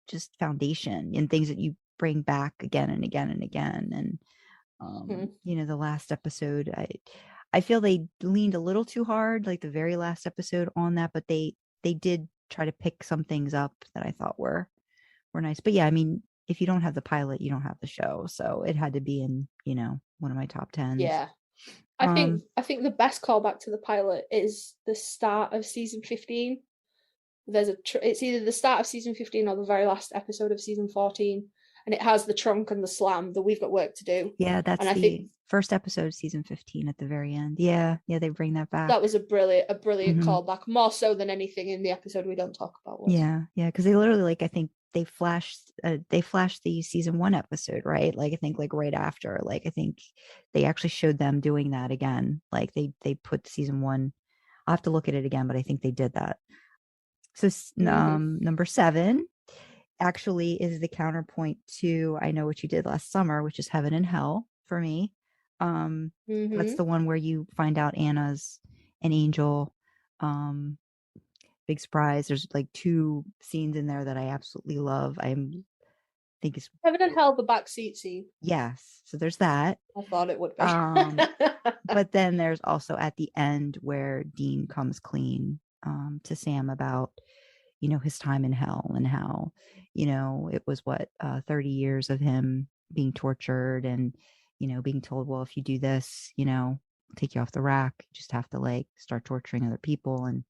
just foundation and things that you bring back again and again and again. And the last episode, I feel they leaned a little too hard, like the very last episode on that, but they did try to pick some things up that I thought were nice. But yeah, I mean, if you don't have the pilot, you don't have the show. So it had to be in, one of my top 10s. Yeah. I think the best callback to the pilot is the start of season 15. There's it's either the start of season 15 or the very last episode of season 14, and it has the trunk and the slam that we've got work to do. Yeah, that's I think first episode of season 15 at the very end. Yeah, they bring that back. That was a brilliant callback, more so than anything in the episode we don't talk about. Yeah, because they literally, like, I think they flashed the season 1 episode, right? Like, I think like right after, like, I think they actually showed them doing that again. Like they put season 1. I'll have to look at it again, but I think they did that. So number 7 actually is the counterpoint to I Know What You Did Last Summer, which is Heaven and Hell for me. That's the one where you find out Anna's an angel. Big surprise. There's like 2 scenes in there that I absolutely love. I think it's Heaven and Hell, the backseat scene. Yes, so there's that. I thought it would be. But then there's also at the end where Dean comes clean to Sam about his time in hell, and how it was 30 years of him being tortured, and being told, well, if you do this, we'll take you off the rack. You just have to like start torturing other people, and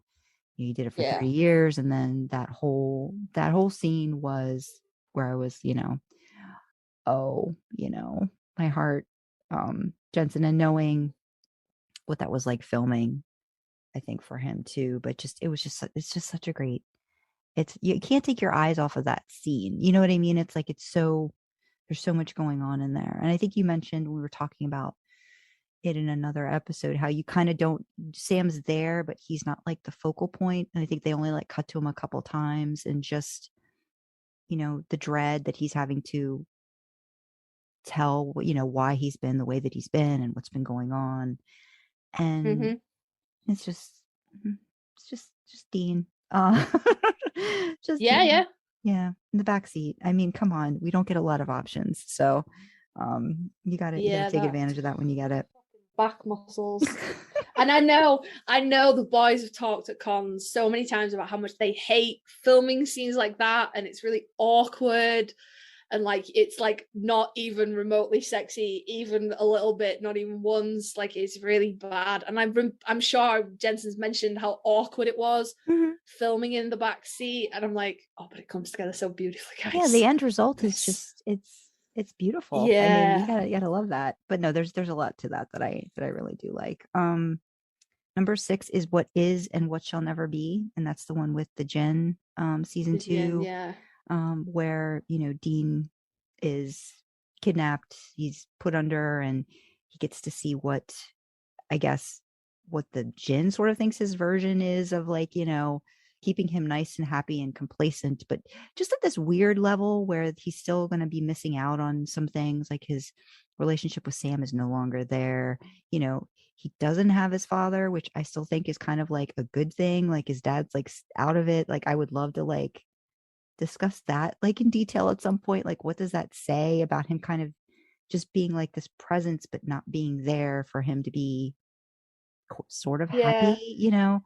you did it for 30 years. And then that whole scene was where I was, my heart, Jensen, and knowing what that was like filming, I think, for him too. But it's just such a great, you can't take your eyes off of that scene. You know what I mean? It's like, there's so much going on in there. And I think you mentioned when we were talking about it in another episode, how you kind of don't, Sam's there, but he's not like the focal point. And I think they only like cut to him a couple times, and just, the dread that he's having to tell, why he's been the way that he's been and what's been going on. And it's just Dean. Just yeah. In the backseat. I mean, come on, we don't get a lot of options, so you gotta take advantage of that when you get it. Back muscles. And I know the boys have talked at cons so many times about how much they hate filming scenes like that, and it's really awkward. and like it's like not even remotely sexy, even a little bit, not even once. Like it's really bad. And I'm sure Jensen's mentioned how awkward it was filming in the back seat, and I'm like, oh, but it comes together so beautifully, guys. Yeah, the end result is just it's beautiful. Yeah. I mean, you gotta love that. But no, there's a lot to that I really do like. Number 6 is What Is and What Shall Never Be, and that's the one with the Jen season 2. Yeah. Where, you know, Dean is kidnapped, he's put under, and he gets to see what, I guess, what the Jinn sort of thinks his version is of, like, you know, keeping him nice and happy and complacent, but just at this weird level where he's still going to be missing out on some things, like his relationship with Sam is no longer there. You know, he doesn't have his father, which I still think is kind of like a good thing. Like his dad's like out of it. Like I would love to like discuss that like in detail at some point. Like what does that say about him kind of just being like this presence but not being there for him to be sort of happy, you know?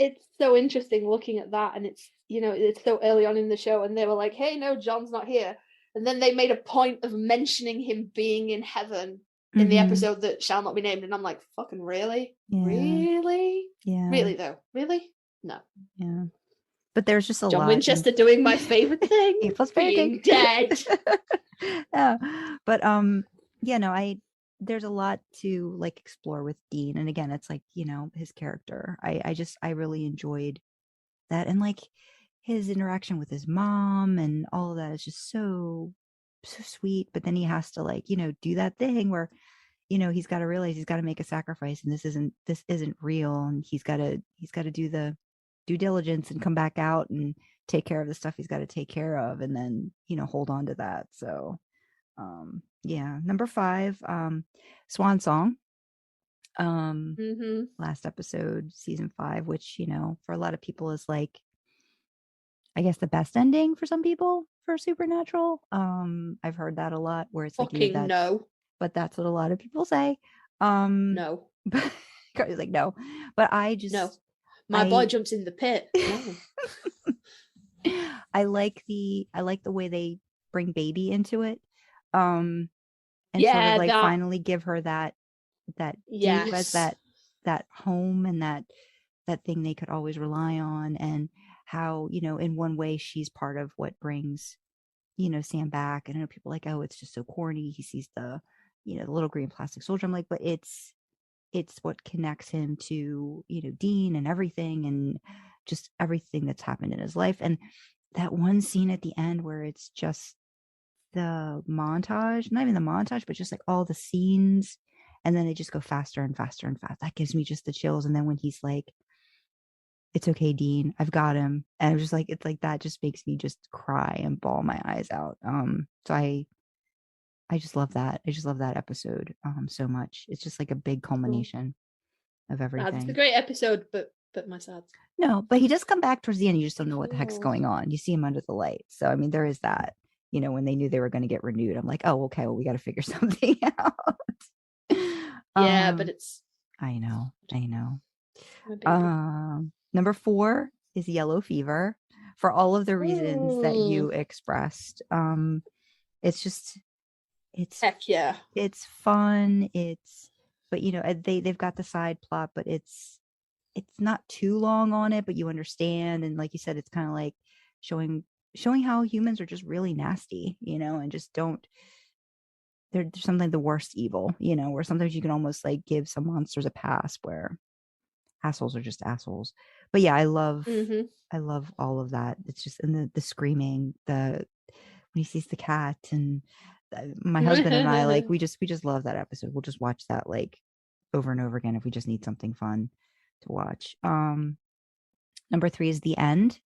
It's so interesting looking at that, and it's, you know, it's so early on in the show and they were like, hey, no, John's not here, and then they made a point of mentioning him being in heaven in the episode that shall not be named, and I'm like, fucking really? Really? Really though? Really? No. Yeah. But there's just a John lot. Winchester doing my favorite thing. A plus being dead. Yeah. But yeah, no, there's a lot to like explore with Dean. And again, it's like, you know, his character. I really enjoyed that. And like his interaction with his mom and all of that is just so sweet. But then he has to like, you know, do that thing where, you know, he's got to realize he's got to make a sacrifice, and this isn't real, and he's got to do the due diligence and come back out and take care of the stuff he's got to take care of, and then, you know, hold on to that. So yeah. Number 5, Swan Song, last episode, season 5, which, you know, for a lot of people is like, I guess, the best ending for some people for Supernatural. I've heard that a lot, where it's like, you know, no, but that's what a lot of people say. No. But Carly's like, no. But I just no. My boy jumps in the pit. No. I like the way they bring Baby into it. And sort of like finally give her that dude as that home and that thing they could always rely on, and how, you know, in one way she's part of what brings, you know, Sam back. And I know people are like, oh, it's just so corny. He sees the, you know, the little green plastic soldier. I'm like, but it's what connects him to, you know, Dean and everything, and just everything that's happened in his life. And that one scene at the end where it's just the montage, not even the montage, but just like all the scenes, and then they just go faster and faster and fast. That gives me just the chills. And then when he's like, it's okay, Dean, I've got him. And I'm just like, it's like, that just makes me just cry and bawl my eyes out. So I just love that. I just love that episode so much. It's just like a big culmination of everything. It's a great episode, but my sad. No, but he does come back towards the end. You just don't know what the heck's going on. You see him under the light. So I mean, there is that. You know, when they knew they were going to get renewed, I'm like, oh, okay, well, we got to figure something out. Yeah, but it's. I know. Number 4 is Yellow Fever, for all of the reasons that you expressed. It's just, it's heck yeah. It's fun. But you know, they've got the side plot, but it's not too long on it, but you understand. And like you said, it's kind of like showing how humans are just really nasty, you know, and just they're something the worst evil, you know, where sometimes you can almost like give some monsters a pass, where assholes are just assholes. But yeah, I love all of that. It's just, and the screaming, when he sees the cat, and my husband and I, like, we just love that episode. We'll just watch that like over and over again if we just need something fun to watch. Number 3 is The End,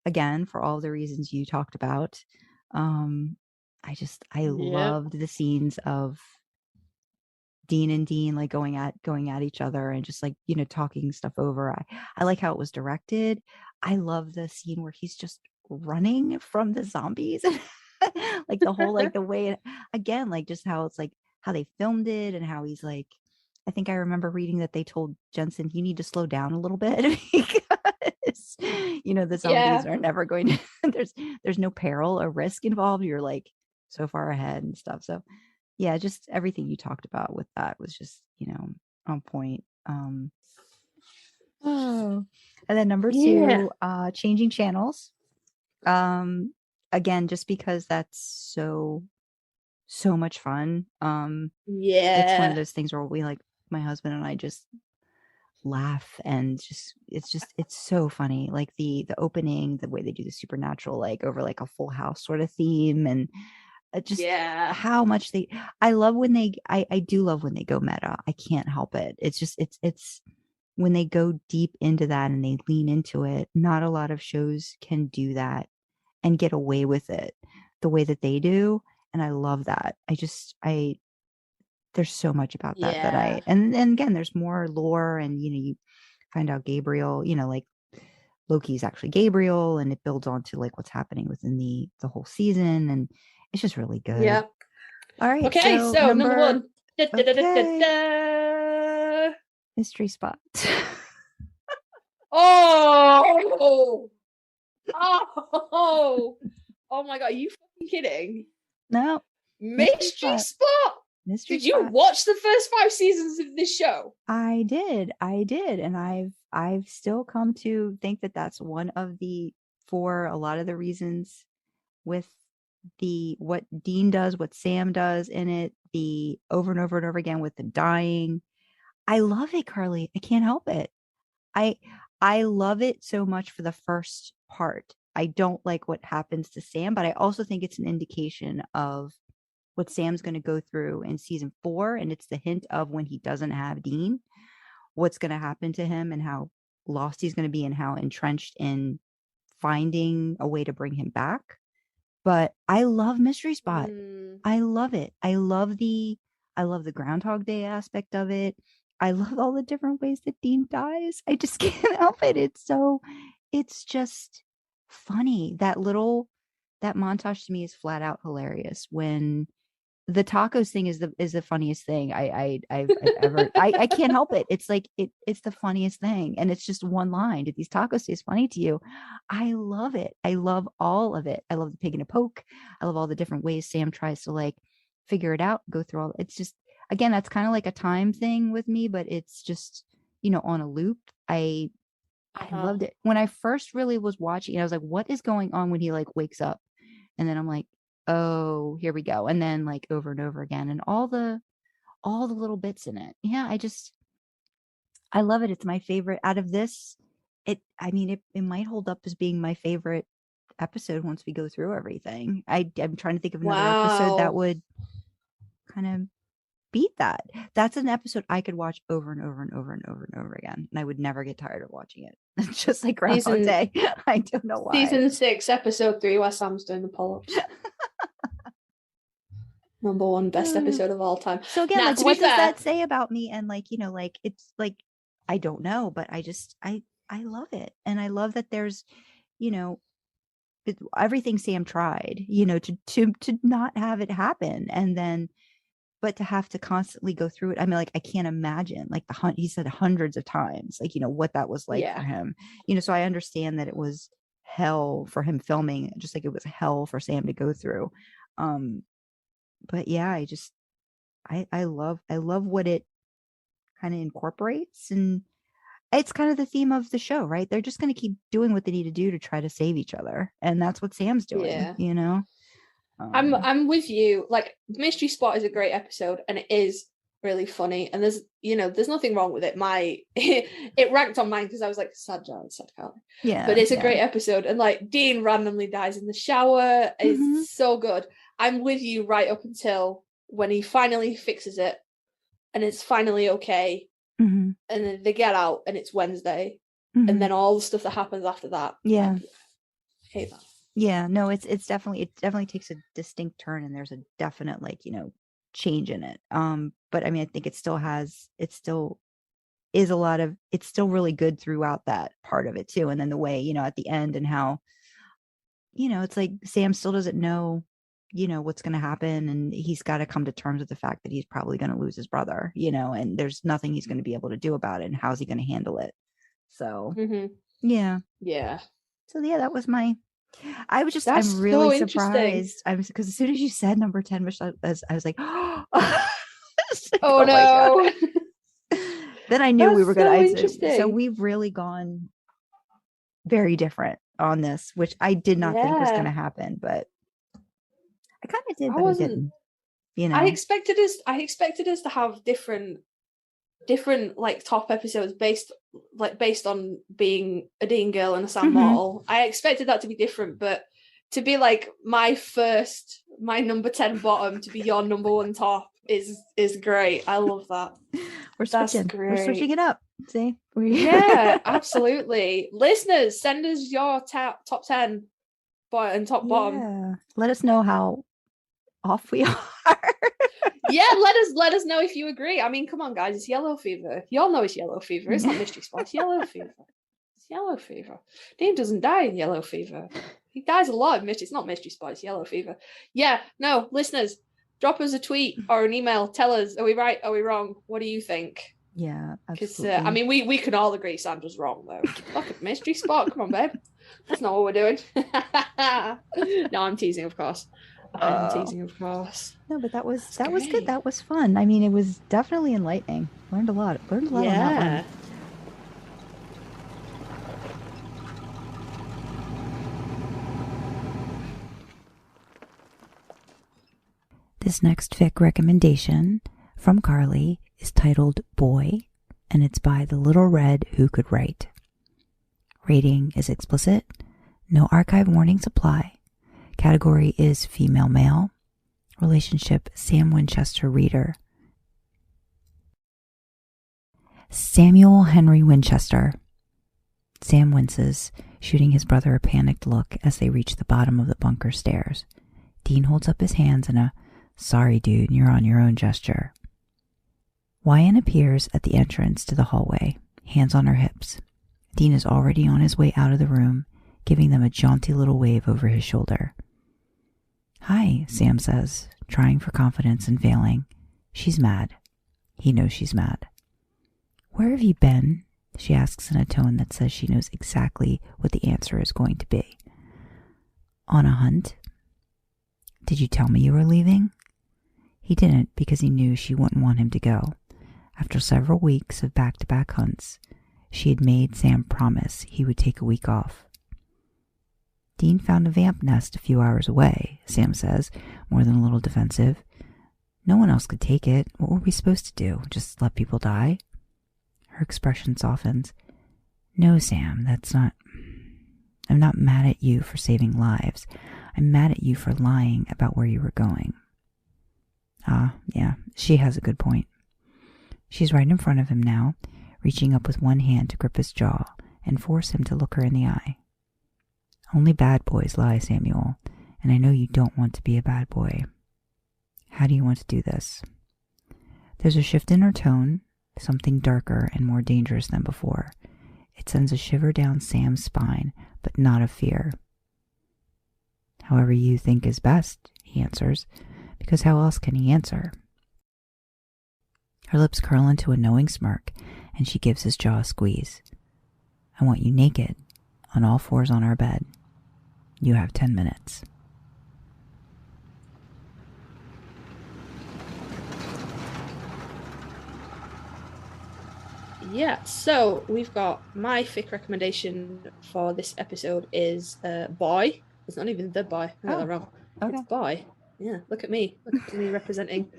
again, for all the reasons you talked about. I loved the scenes of Dean and Dean like going at each other and just like, you know, talking stuff over. I like how it was directed. I love the scene where he's just running from the zombies. Like the whole, like the way, again, like just how it's like how they filmed it, and how he's like, I think I remember reading that they told Jensen, you need to slow down a little bit because, you The zombies are never going to there's no peril or risk involved. You're like so far ahead and stuff. So yeah, just everything you talked about with that was just, on point. Oh. And then number two, changing channels. Again, just because that's so much fun. It's one of those things where we my husband and I just laugh and it's so funny. Like the opening, the way they do the supernatural, like over like a Full House sort of theme, and just how much I love when I do love when they go meta. I can't help it. It's just it's when they go deep into that and they lean into it. Not a lot of shows can do that and get away with it the way that they do, and I love that. There's so much about that and again, there's more lore, and you find out Gabriel, like Loki's actually Gabriel, and it builds on to like what's happening within the whole season, and it's just really good. Yeah. All right. Okay, so number one. Mystery Spot. Oh my god, are you fucking kidding? No. Mystery Spot. Did you Spot. watch the first 5 seasons of this show? I did, and I've still come to think that that's one of for a lot of the reasons with what Dean does, what Sam does in it, the over and over and over again with the dying. I love it, Karlee. I can't help it. I love it so much for the first part. I don't like what happens to Sam, but I also think it's an indication of what Sam's going to go through in season 4, and it's the hint of when he doesn't have Dean, what's going to happen to him and how lost he's going to be and how entrenched in finding a way to bring him back. But I love Mystery Spot. I love it. I love the Groundhog Day aspect of it. I love all the different ways that Dean dies. I just can't help it. It's just funny. That montage to me is flat out hilarious. When the tacos thing is the funniest thing I've ever. I can't help it. It's like it's the funniest thing, and it's just one line. Did these tacos taste funny to you? I love it. I love all of it. I love the pig in a poke. I love all the different ways Sam tries to like figure it out, go through all. It's just, again, that's kind of like a time thing with me, but it's just on a loop. I loved it when I first really was watching. I was like, what is going on when he like wakes up, and then I'm like, oh, here we go. And then like over and over again, and all the little bits in it. Yeah, I love it. It's my favorite out of this. It might hold up as being my favorite episode once we go through everything. I'm trying to think of another episode that would kind of beat that. That's an episode I could watch over and over and over and over and over again, and I would never get tired of watching it. It's just like Groundhog Day. I don't know why. Season 6, episode 3, where Sam's doing the pull-ups. Number 1 best episode of all time. So again, like, what does that say about me? And like, like, it's like, I don't know, but I love it, and I love that there's, everything Sam tried, to not have it happen, and then, but to have to constantly go through it. I mean, like, I can't imagine, like, he said hundreds of times, like, what that was like for him, so I understand that it was hell for him filming, just like it was hell for Sam to go through. But yeah, I love what it kind of incorporates, and it's kind of the theme of the show, right? They're just going to keep doing what they need to do to try to save each other, and that's what Sam's doing. I'm with you. Like, Mystery Spot is a great episode, and it is really funny, and there's nothing wrong with it. It ranked on mine because I was like, sad Karlee. Yeah, but it's a great episode, and like Dean randomly dies in the shower. It's so good. I'm with you right up until when he finally fixes it, and it's finally okay, and then they get out, and it's Wednesday, and then all the stuff that happens after that. Yeah, I hate that. Yeah, no, it definitely takes a distinct turn, and there's a definite change in it. But I mean, I think it still is it's still really good throughout that part of it too. And then the way, at the end, and how, it's like Sam still doesn't know, what's going to happen, and he's got to come to terms with the fact that he's probably going to lose his brother, and there's nothing he's going to be able to do about it, and how's he going to handle it. So yeah. So yeah, that was my. That's I'm really so interesting. surprised. Because as soon as you said number 10, which I was like, oh, Oh my no. God. Then I knew we were That's gonna. so So interesting. we've really gone very different on this, which I did not think was Yeah. gonna happen, but I kind of did, I but I wasn't didn't. You know. I expected us to have different like top episodes based on being a Dean girl and a Sam Mm-hmm. Mortal. I expected that to be different, but to be like my number 10 bottom to be your number 1 top is great. I love that. We're That's switching. We're switching great. it up. See? Yeah, absolutely. Listeners, send us your top 10 and top bottom. Yeah. Let us know how off we are. Yeah, let us know if you agree. I mean, come on, guys, it's yellow fever. You all know it's yellow fever. It's not mystery spot. It's yellow fever. It's yellow fever. Dean doesn't die in yellow fever. He dies a lot in mystery. It's not mystery spot. It's yellow fever. Yeah, no, listeners, drop us a tweet or an email. Tell us, are we right? Are we wrong? What do you think? Yeah, Because absolutely. I mean, we can all agree Sandra's wrong though. Fucking mystery spot. Come on, babe. That's not what we're doing. No, I'm teasing, of course. I'm teasing, of course. No, but that was That's good. great. That was fun. I mean, it was definitely enlightening. Learned a lot. On that one. Yeah. This next fic recommendation from Karlee is titled Boy, and it's by The Little Red Who Could Write. Rating is explicit. No archive warnings apply. Category is female male. Relationship Sam Winchester reader. Samuel Henry Winchester. Sam winces, shooting his brother a panicked look as they reach the bottom of the bunker stairs. Dean holds up his hands in a "sorry dude, you're on your own" gesture. Wyan appears at the entrance to the hallway, hands on her hips. Dean is already on his way out of the room, giving them a jaunty little wave over his shoulder. "Hi," Sam says, trying for confidence and failing. She's mad. He knows she's mad. "Where have you been?" she asks in a tone that says she knows exactly what the answer is going to be. "On a hunt." "Did you tell me you were leaving?" He didn't, because he knew she wouldn't want him to go. After several weeks of back-to-back hunts, she had made Sam promise he would take a week off. "Dean found a vamp nest a few hours away," Sam says, more than a little defensive. "No one else could take it. What were we supposed to do? Just let people die?" Her expression softens. "No, Sam, that's not... I'm not mad at you for saving lives. I'm mad at you for lying about where you were going." Ah, yeah, she has a good point. She's right in front of him now, reaching up with one hand to grip his jaw and force him to look her in the eye. "Only bad boys lie, Samuel, and I know you don't want to be a bad boy. How do you want to do this?" There's a shift in her tone, something darker and more dangerous than before. It sends a shiver down Sam's spine, but not of fear. "However you think is best," he answers, because how else can he answer? Her lips curl into a knowing smirk, and she gives his jaw a squeeze. "I want you naked, on all fours on our bed. You have 10 minutes. Yeah, so we've got my fic recommendation for this episode is Boy. It's not even The Boy. I got that wrong. Okay. It's Boy. Yeah, look at me. Look at me representing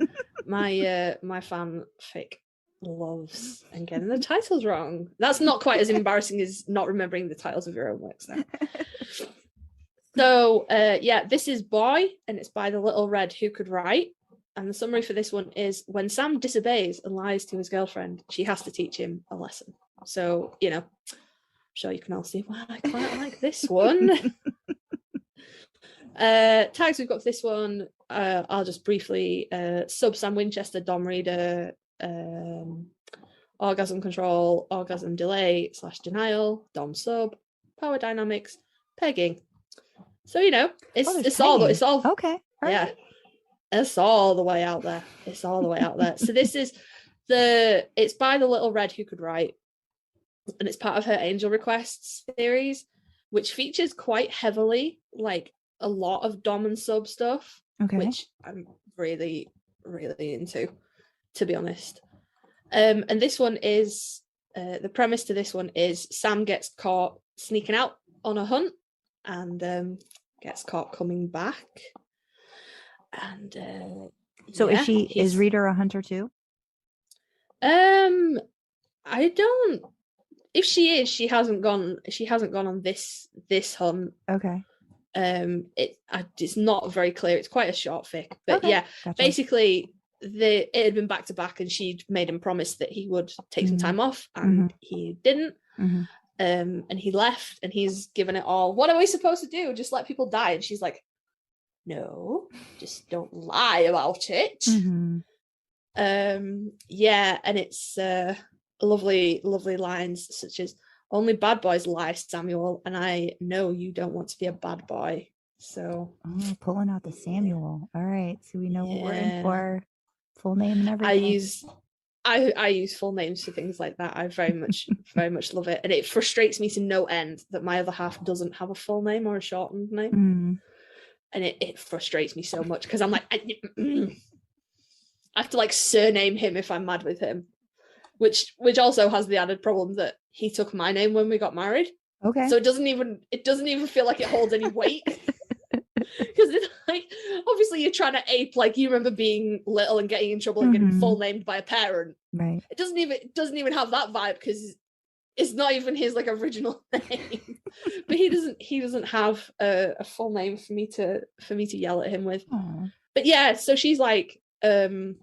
my fan fic loves and getting the titles wrong. That's not quite as embarrassing as not remembering the titles of your own works though. So yeah, this is Boy, and it's by The Little Red Who Could Write. And the summary for this one is: when Sam disobeys and lies to his girlfriend, she has to teach him a lesson. So, you know, I'm sure you can all see why I quite like this one. Tags we've got for this one, I'll just briefly sub Sam Winchester, Dom Reader, orgasm control, orgasm delay / denial, Dom sub, power dynamics, pegging. So, you know, it's all okay. yeah. Right. It's all the way out there. It's all the way out there. So this is it's by The Little Red Who Could Write, and it's part of her Angel Requests series. which features quite heavily like a lot of dom and sub stuff, which I'm really, really into, to be honest. And this one is the premise to this one is Sam gets caught sneaking out on a hunt and gets caught coming back. And so is Reader a hunter too? I don't. If she is, she hasn't gone on this hunt. Okay. It's not very clear. It's quite a short fic, but yeah, gotcha. Basically it had been back to back, and she'd made him promise that he would take some time off, and he didn't. And he left, and he's given it all. What are we supposed to do? Just let people die? And she's like, no, just don't lie about it. Yeah, and it's lovely lines such as, only bad boys lie, Samuel, and I know you don't want to be a bad boy. So pulling out the Samuel. All right, so we know what we're in for. Full name and everything. I use full names for things like that. I very much love it, and it frustrates me to no end that my other half doesn't have a full name or a shortened name. And it frustrates me so much because I'm like, I have to like surname him if I'm mad with him, which also has the added problem that he took my name when we got married. Okay. So it doesn't even feel like it holds any weight. Because it's like, obviously you're trying to ape, like, you remember being little and getting in trouble and getting full named by a parent. Right. It doesn't even have that vibe because it's not even his like original name. But he doesn't have a full name for me to yell at him with. Aww. But yeah, so she's like the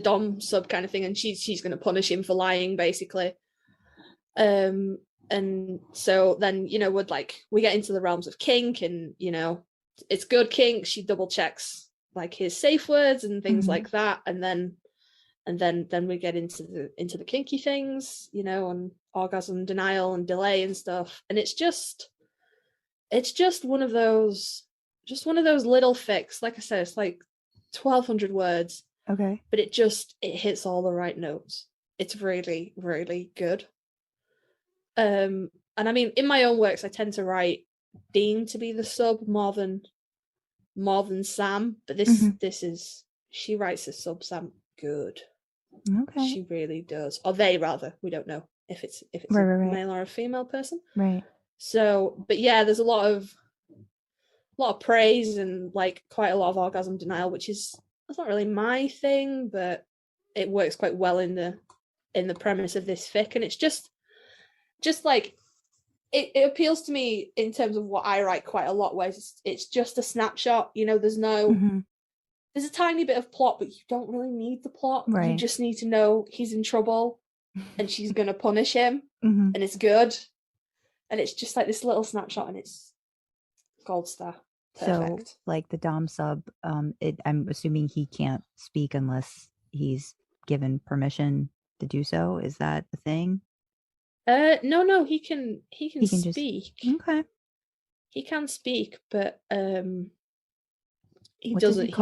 dom sub kind of thing, and she's going to punish him for lying, basically. And so then, we get into the realms of kink, and it's good kink. She double checks like his safe words and things like that, and then we get into the kinky things, and orgasm denial and delay and stuff. And it's just one of those little fics. Like I said, it's like 1,200 words. Okay. But it hits all the right notes. It's really, really good. And I mean, in my own works, I tend to write Dean to be the sub more than Sam, but this is, she writes the sub Sam good. Okay. She really does. Or they, rather. We don't know if it's right. Male or a female person. Right. So, but yeah, there's a lot of praise and like quite a lot of orgasm denial, that's not really my thing, but it works quite well in the premise of this fic, and it's just like it appeals to me in terms of what I write quite a lot, where it's just a snapshot. There's no there's a tiny bit of plot, but you don't really need the plot. Right. You just need to know he's in trouble and she's gonna punish him, and it's good, and it's just like this little snapshot, and it's gold star. Perfect. So like the dom sub, I'm assuming he can't speak unless he's given permission to do so. Is that the thing? No, he can speak. Okay. He can speak, but he doesn't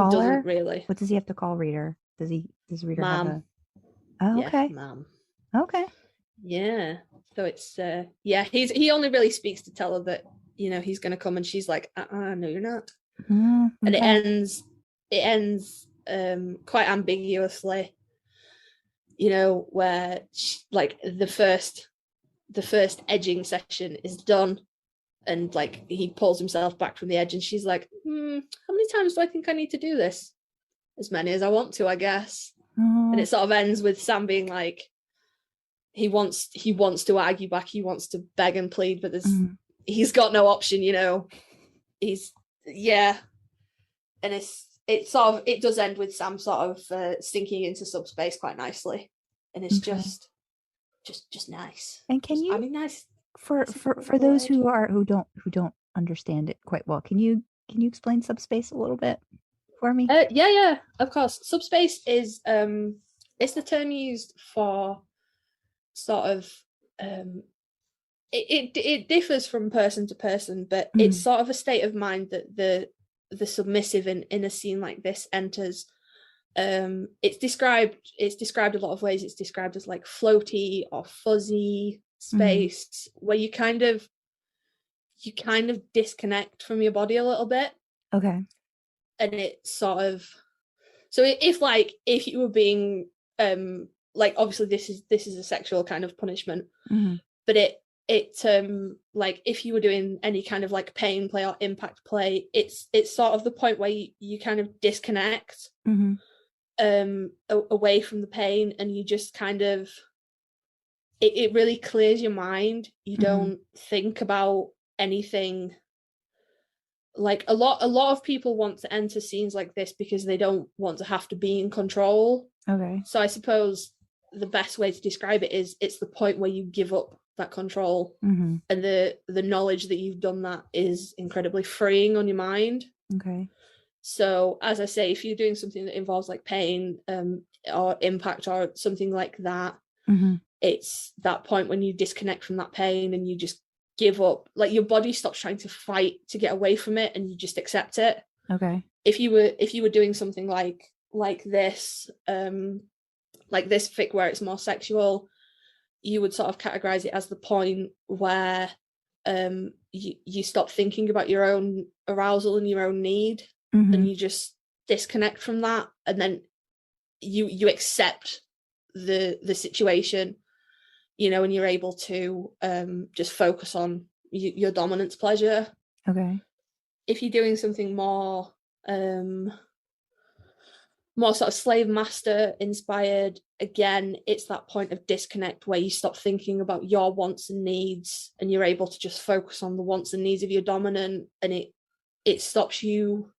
really. What does he have to call Reader? Does Reader Mom. Have a Oh, okay. Yeah, Mom. Okay. Yeah. So it's he only really speaks to tell her that, he's gonna come, and she's like, no, you're not. Okay. And it ends quite ambiguously, where like the first edging session is done, and like he pulls himself back from the edge, and she's like, how many times do I think I need to do this? As many as I want to, I guess. And it sort of ends with Sam being like, he wants to argue back, he wants to beg and plead, but he's got no option, he's and it does end with Sam sort of sinking into subspace quite nicely, and it's just nice. And can you, I mean, nice for those who don't understand it quite well, can you explain subspace a little bit for me? Yeah, of course. Subspace is it's the term used for sort of it differs from person to person, but it's sort of a state of mind that the submissive in a scene like this enters. It's described a lot of ways. It's described as like floaty or fuzzy space, where you kind of you kind of disconnect from your body a little bit. Okay. And it sort of, so if you were being like, obviously this is a sexual kind of punishment, but it like if you were doing any kind of like pain play or impact play, it's sort of the point where you kind of disconnect away from the pain, and you just kind of it really clears your mind. You don't think about anything. Like a lot of people want to enter scenes like this because they don't want to have to be in control. Okay. So I suppose the best way to describe it is it's the point where you give up that control, and the knowledge that you've done that is incredibly freeing on your mind. Okay. So as I say, if you're doing something that involves like pain or impact or something like that, it's that point when you disconnect from that pain and you just give up. Like your body stops trying to fight to get away from it, and you just accept it. Okay. If you were doing something like this fic where it's more sexual, you would sort of categorize it as the point where you stop thinking about your own arousal and your own need, and you just disconnect from that, and then you accept the situation, you know, and you're able to just focus on your dominance pleasure. Okay. If you're doing something more sort of slave master inspired, again, it's that point of disconnect where you stop thinking about your wants and needs, and you're able to just focus on the wants and needs of your dominant, and it stops you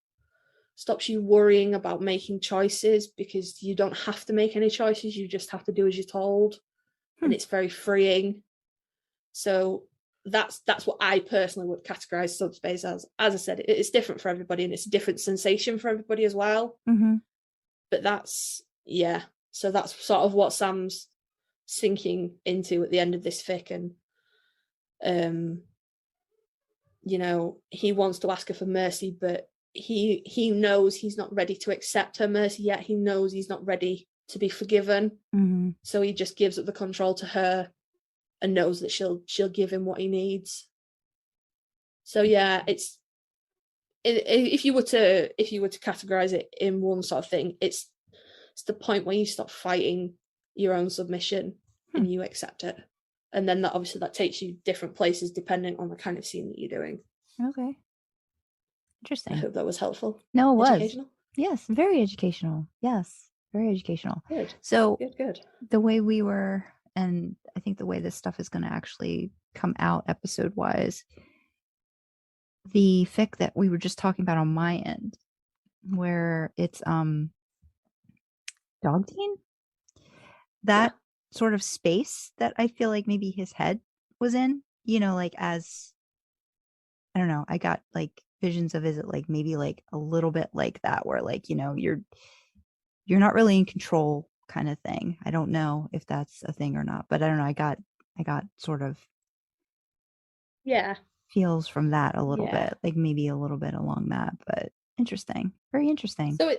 worrying about making choices, because you don't have to make any choices, you just have to do as you're told. And it's very freeing. So that's what I personally would categorize subspace as. As I said, it's different for everybody, and it's a different sensation for everybody as well. But that's so that's sort of what Sam's sinking into at the end of this fic. And you know, he wants to ask her for mercy, but he knows he's not ready to accept her mercy yet. He knows he's not ready to be forgiven. So he just gives up the control to her, and knows that she'll give him what he needs. So yeah, if you were to categorize it in one sort of thing, it's the point where you stop fighting your own submission and you accept it. And then that takes you different places depending on the kind of scene that you're doing. Okay. Interesting. I hope that was helpful. No, it was. Educational? Yes, very educational. Yes, very educational. Good. So Good. The way we were, and I think the way this stuff is going to actually come out episode wise, the fic that we were just talking about on my end, where it's dog teen, that sort of space that I feel like maybe his head was in, you know, like as, I don't know, I got like visions of, is it like maybe like a little bit like that, where like, you know, you're not really in control kind of thing. I don't know if that's a thing or not, but I don't know, I got sort of feels from that a little bit, like maybe a little bit along that, but interesting, very interesting. So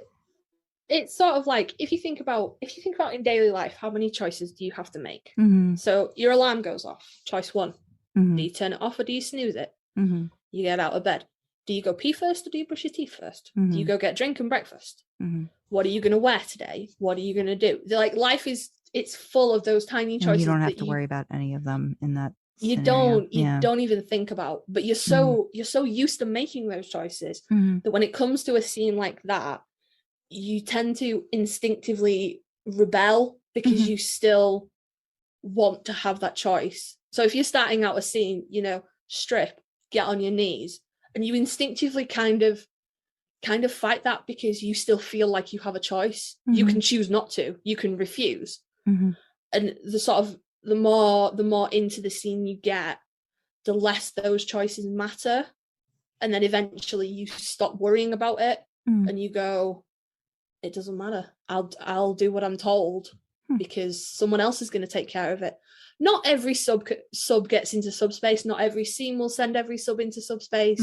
it's sort of like, if you think about in daily life, how many choices do you have to make? So your alarm goes off, choice one. Do you turn it off or do you snooze it? You get out of bed. Do you go pee first or do you brush your teeth first? Do you go get drink and breakfast? What are you going to wear today? What are you going to do? Like, life it's full of those tiny choices. You don't have to worry about any of them in that scenario. You don't even think about, but you're so used to making those choices that when it comes to a scene like that, you tend to instinctively rebel, because you still want to have that choice. So if you're starting out a scene, you know, strip, get on your knees, and you instinctively kind of fight that, because you still feel like you have a choice. You can choose not to, you can refuse. And the more into the scene you get, the less those choices matter, and then eventually you stop worrying about it and you go, it doesn't matter, I'll do what I'm told, because someone else is going to take care of it. Not every sub gets into subspace, not every scene will send every sub into subspace.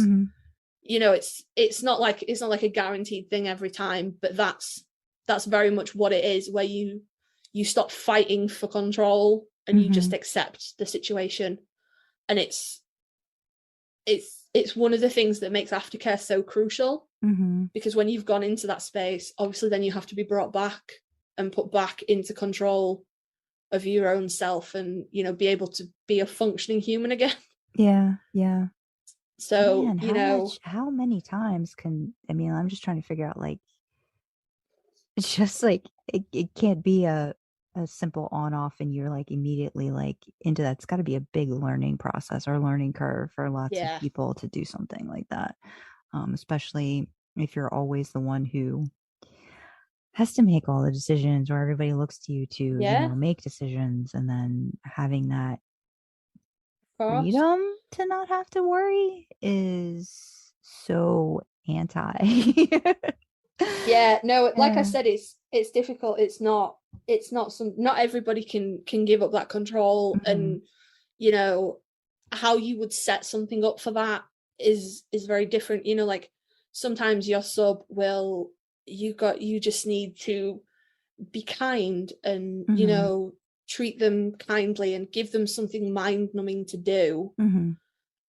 You know, it's not like a guaranteed thing every time, but that's very much what it is, where you stop fighting for control and you just accept the situation. And it's it's one of the things that makes aftercare so crucial, because when you've gone into that space, obviously then you have to be brought back and put back into control of your own self, and you know, be able to be a functioning human again. Yeah. So man, how many times I'm just trying to figure out, like, it's just like it can't be a simple on off and you're like immediately like into that. It's got to be a big learning process or learning curve for lots of people to do something like that, especially if you're always the one who has to make all the decisions, or everybody looks to you to you know, make decisions, and then having that freedom to not have to worry is so anti. Like I said, it's difficult. It's not not everybody can give up that control, and you know, how you would set something up for that is very different. You know, like sometimes your sub will, you just need to be kind and you know, treat them kindly and give them something mind-numbing to do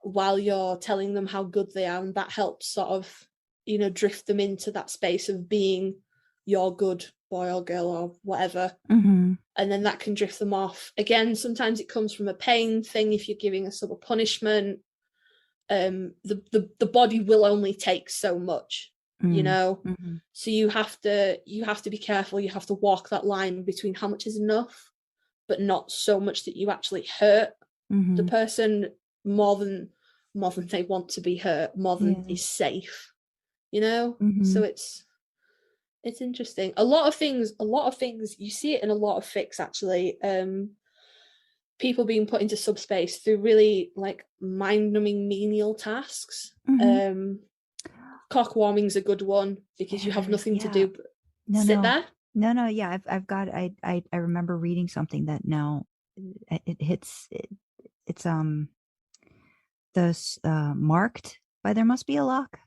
while you're telling them how good they are, and that helps sort of, you know, drift them into that space of being your good boy or girl or whatever. And then that can drift them off again. Sometimes it comes from a pain thing. If you're giving a sub a punishment, the body will only take so much, you know. So you have to be careful. You have to walk that line between how much is enough, but not so much that you actually hurt the person more than they want to be hurt, more than is safe, you know. So it's interesting. A lot of things you see it in a lot of fics, actually. People being put into subspace through really like mind-numbing menial tasks. Cock warming's a good one, because you have nothing to do but sit there. Yeah, I remember reading something that now it hits it's this Marked by There Must Be a Lock.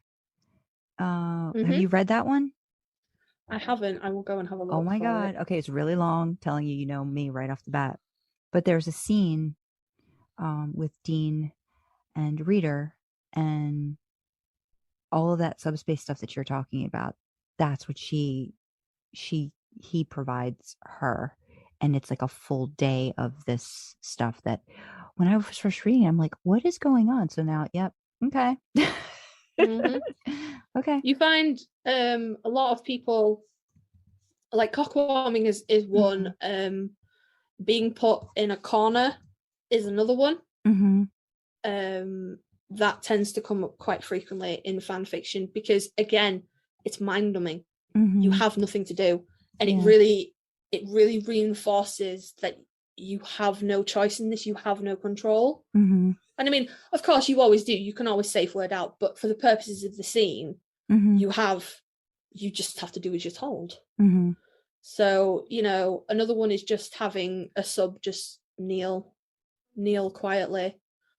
Have you read that one? I haven't. I will go and have a look. Oh my God. Okay, it's really long, telling you know me right off the bat. But there's a scene with Dean and Reader, and all of that subspace stuff that you're talking about. That's what he provides her. And it's like a full day of this stuff that when I was first reading, I'm like, what is going on? So now, yep. Okay. Okay. You find a lot of people, like cock warming is one. Being put in a corner is another one. That tends to come up quite frequently in fan fiction, because again, it's mind numbing. You have nothing to do, and it really reinforces that you have no choice in this. You have no control. And I mean, of course, you always do. You can always safe word out, but for the purposes of the scene, you just have to do as you're told. So, you know, another one is just having a sub just kneel quietly.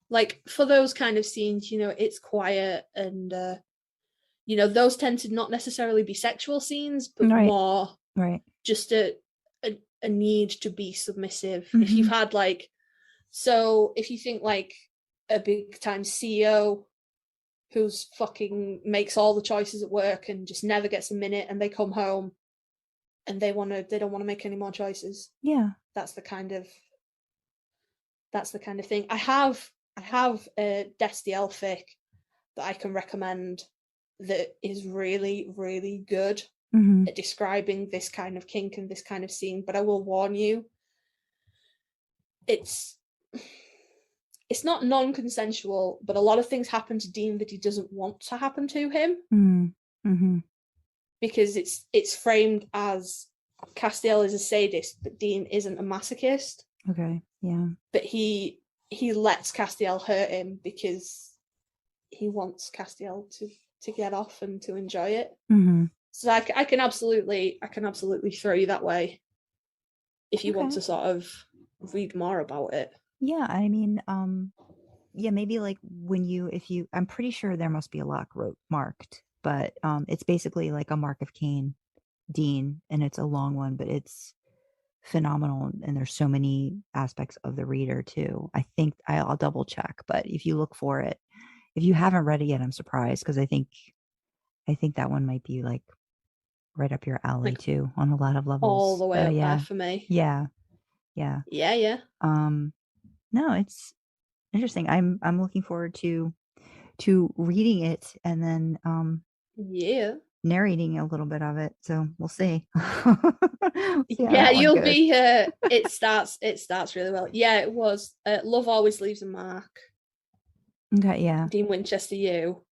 Like for those kind of scenes, you know, it's quiet, and you know, those tend to not necessarily be sexual scenes, but more just a need to be submissive. If you've had like, so if you think like a big time CEO who's fucking makes all the choices at work and just never gets a minute, and they come home and they don't want to make any more choices. That's the kind of thing. I have a Destiel fic that I can recommend that is really, really good at describing this kind of kink and this kind of scene, but I will warn you, it's not non-consensual, but a lot of things happen to Dean that he doesn't want to happen to him. Because it's framed as Castiel is a sadist, but Dean isn't a masochist. Okay, yeah. But he lets Castiel hurt him because he wants Castiel to get off and to enjoy it. So I can absolutely throw you that way if you want to sort of read more about it. Yeah, I mean, maybe like I'm pretty sure There Must Be a Lock wrote Marked, but it's basically like a Mark of Cain Dean, and it's a long one, but it's phenomenal, and there's so many aspects of the reader too. I think I'll double check, but if you look for it, if you haven't read it yet, I'm surprised because I think that one might be like right up your alley Like, too on a lot of levels. all the way up yeah. there for me. Yeah. Yeah. No, it's interesting. I'm looking forward to reading it and then Yeah. narrating a little bit of it. So we'll see. We'll see how Yeah, that one you'll goes. be it starts really well. Yeah, it was Love Always Leaves a Mark. Okay, yeah. Dean Winchester, you.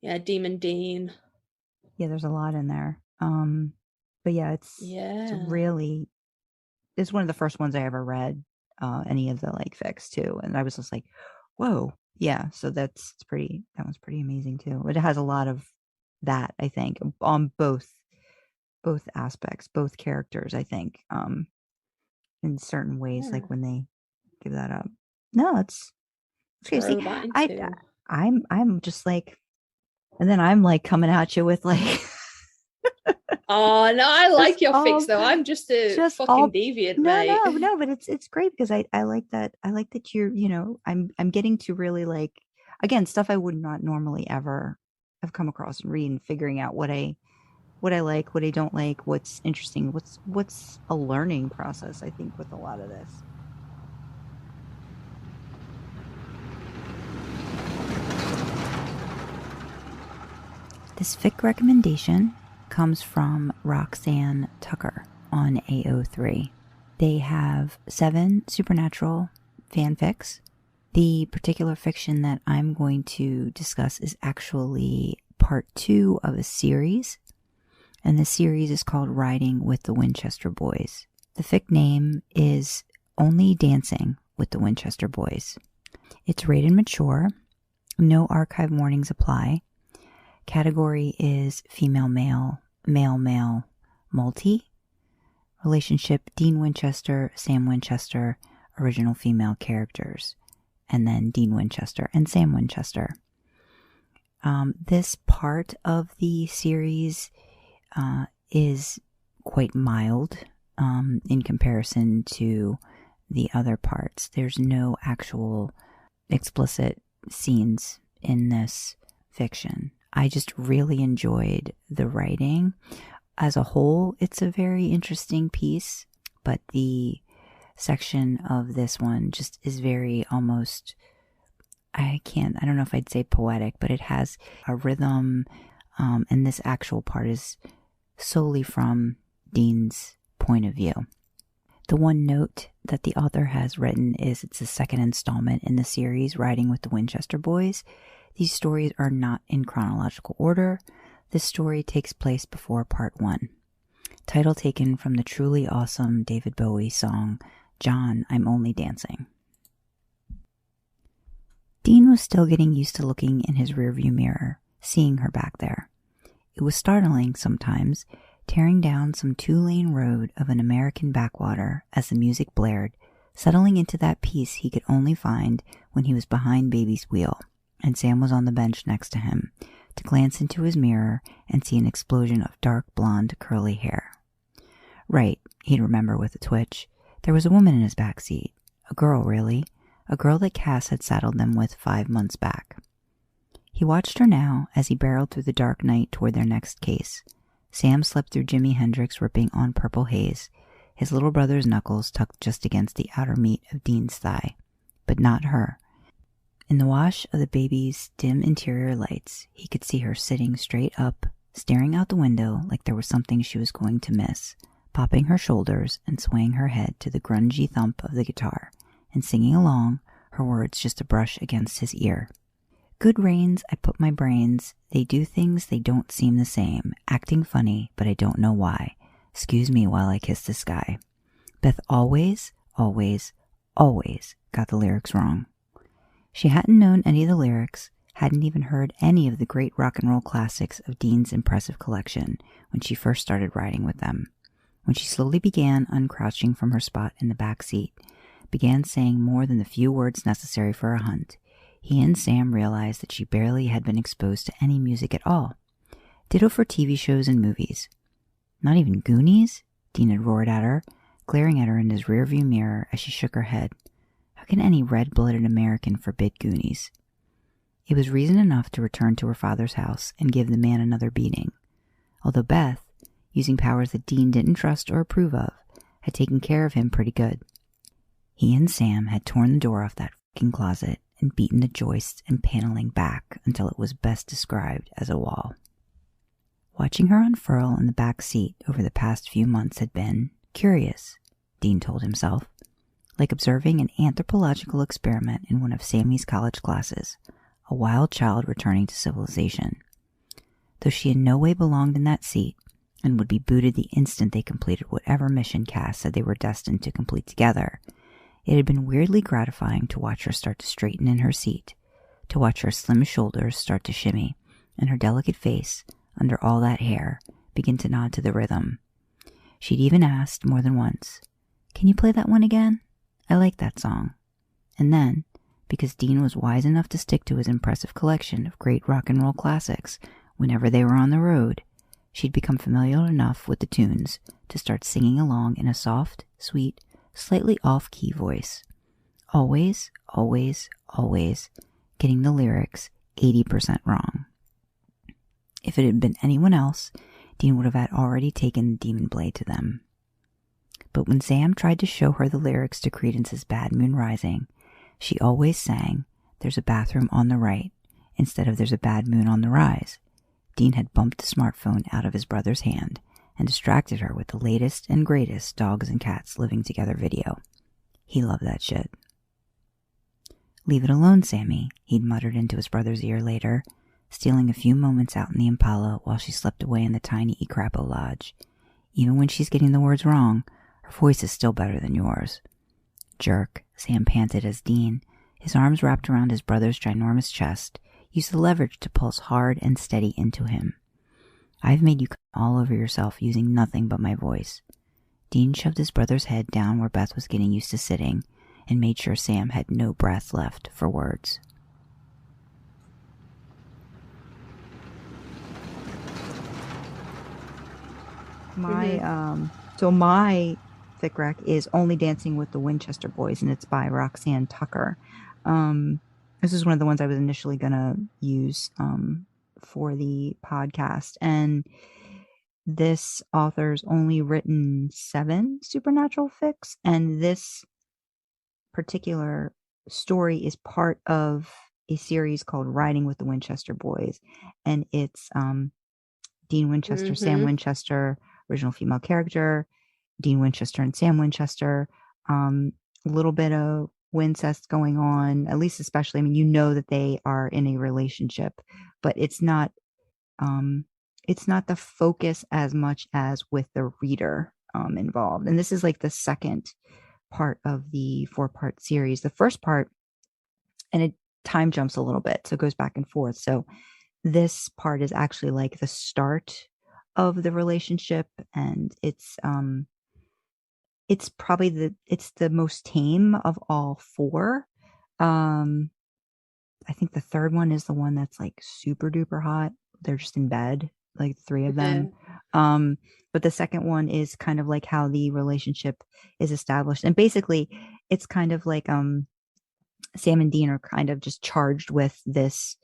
Yeah, Demon Dean. Yeah, there's a lot in there. But yeah, it's really, it's one of the first ones I ever read, any of the like fics too. And I was just like, whoa. Yeah. So that one's pretty amazing too. It has a lot of that, I think, on both aspects, both characters, I think, in certain ways, like when they give that up. No, it's crazy. I'm just like, and then I'm like coming at you with like oh no, I like your fics though. I'm just a fucking deviant, mate. No, but it's great because I like that you're, you know, I'm getting to really like, again, stuff I would not normally ever have come across and read, and figuring out what I like, what I don't like, what's interesting, what's a learning process, I think, with a lot of this. This fic recommendation comes from RoxanneTucker on AO3. They have 7 supernatural fanfics. The particular fiction that I'm going to discuss is actually part 2 of a series, and the series is called Riding with the Winchester Boys. The fic name is Only Dancing with the Winchester Boys. It's rated mature. No archive warnings apply. Category is female male, male male, multi. Relationship Dean Winchester, Sam Winchester, original female characters, and then Dean Winchester and Sam Winchester. This part of the series is quite mild in comparison to the other parts. There's no actual explicit scenes in this fiction. I just really enjoyed the writing. As a whole, it's a very interesting piece, but the section of this one just is very almost, I don't know if I'd say poetic, but it has a rhythm, and this actual part is solely from Dean's point of view. The one note that the author has written is it's the second installment in the series, Riding with the Winchester Boys. These stories are not in chronological order. This story takes place before part 1. Title taken from the truly awesome David Bowie song, John, I'm Only Dancing. Dean was still getting used to looking in his rearview mirror, seeing her back there. It was startling sometimes, tearing down some 2-lane road of an American backwater as the music blared, settling into that peace he could only find when he was behind baby's wheel, and Sam was on the bench next to him, to glance into his mirror and see an explosion of dark blonde curly hair. Right, he'd remember with a twitch. There was a woman in his backseat. A girl, really. A girl that Cass had saddled them with 5 months back. He watched her now as he barreled through the dark night toward their next case. Sam slipped through Jimi Hendrix ripping on Purple Haze, his little brother's knuckles tucked just against the outer meat of Dean's thigh. But not her. In the wash of the baby's dim interior lights, he could see her sitting straight up, staring out the window like there was something she was going to miss, popping her shoulders and swaying her head to the grungy thump of the guitar, and singing along, her words just a brush against his ear. Good rains, I put my brains, they do things they don't seem the same, acting funny, but I don't know why. Excuse me while I kiss the sky. Beth always got the lyrics wrong. She hadn't known any of the lyrics, hadn't even heard any of the great rock and roll classics of Dean's impressive collection when she first started riding with them. When she slowly began uncrouching from her spot in the back seat, began saying more than the few words necessary for a hunt, he and Sam realized that she barely had been exposed to any music at all. Ditto for TV shows and movies. Not even Goonies? Dean had roared at her, glaring at her in his rearview mirror as she shook her head. How can any red-blooded American forbid Goonies? It was reason enough to return to her father's house and give the man another beating, although Beth, using powers that Dean didn't trust or approve of, had taken care of him pretty good. He and Sam had torn the door off that fucking closet and beaten the joists and paneling back until it was best described as a wall. Watching her unfurl in the back seat over the past few months had been curious, Dean told himself, like observing an anthropological experiment in one of Sammy's college classes, a wild child returning to civilization. Though she in no way belonged in that seat and would be booted the instant they completed whatever mission Cass said they were destined to complete together, it had been weirdly gratifying to watch her start to straighten in her seat, to watch her slim shoulders start to shimmy, and her delicate face, under all that hair, begin to nod to the rhythm. She'd even asked more than once, "Can you play that one again? I like that song." And then, because Dean was wise enough to stick to his impressive collection of great rock and roll classics whenever they were on the road, she'd become familiar enough with the tunes to start singing along in a soft, sweet, slightly off-key voice. Always, always, always getting the lyrics 80% wrong. If it had been anyone else, Dean would have had already taken the demon blade to them. But when Sam tried to show her the lyrics to Creedence's Bad Moon Rising, she always sang, "There's a bathroom on the right," instead of "There's a bad moon on the rise." Dean had bumped the smartphone out of his brother's hand and distracted her with the latest and greatest dogs and cats living together video. He loved that shit. "Leave it alone, Sammy," he'd muttered into his brother's ear later, stealing a few moments out in the Impala while she slept away in the tiny Ecrapo Lodge. "Even when she's getting the words wrong, her voice is still better than yours." "Jerk," Sam panted as Dean, his arms wrapped around his brother's ginormous chest, used the leverage to pulse hard and steady into him. "I've made you come all over yourself using nothing but my voice." Dean shoved his brother's head down where Beth was getting used to sitting and made sure Sam had no breath left for words. My FicRec is Only Dancing with the Winchester Boys, and it's by RoxanneTucker. This is one of the ones I was initially going to use for the podcast. And this author's only written 7 supernatural fics, and this particular story is part of a series called Riding with the Winchester Boys. And it's Dean Winchester, Sam Winchester, original female character, Dean Winchester and Sam Winchester, a little bit of Wincest going on, at least especially, I mean, you know that they are in a relationship, but it's not the focus as much as with the reader involved. And this is like the second part of the 4-part series. The first part, and it time jumps a little bit, so it goes back and forth. So this part is actually like the start of the relationship, and it's probably the most tame of all 4. I think the third one is the one that's like super duper hot. They're just in bed, like 3 of them. But the second one is kind of like how the relationship is established. And basically it's kind of like Sam and Dean are kind of just charged with this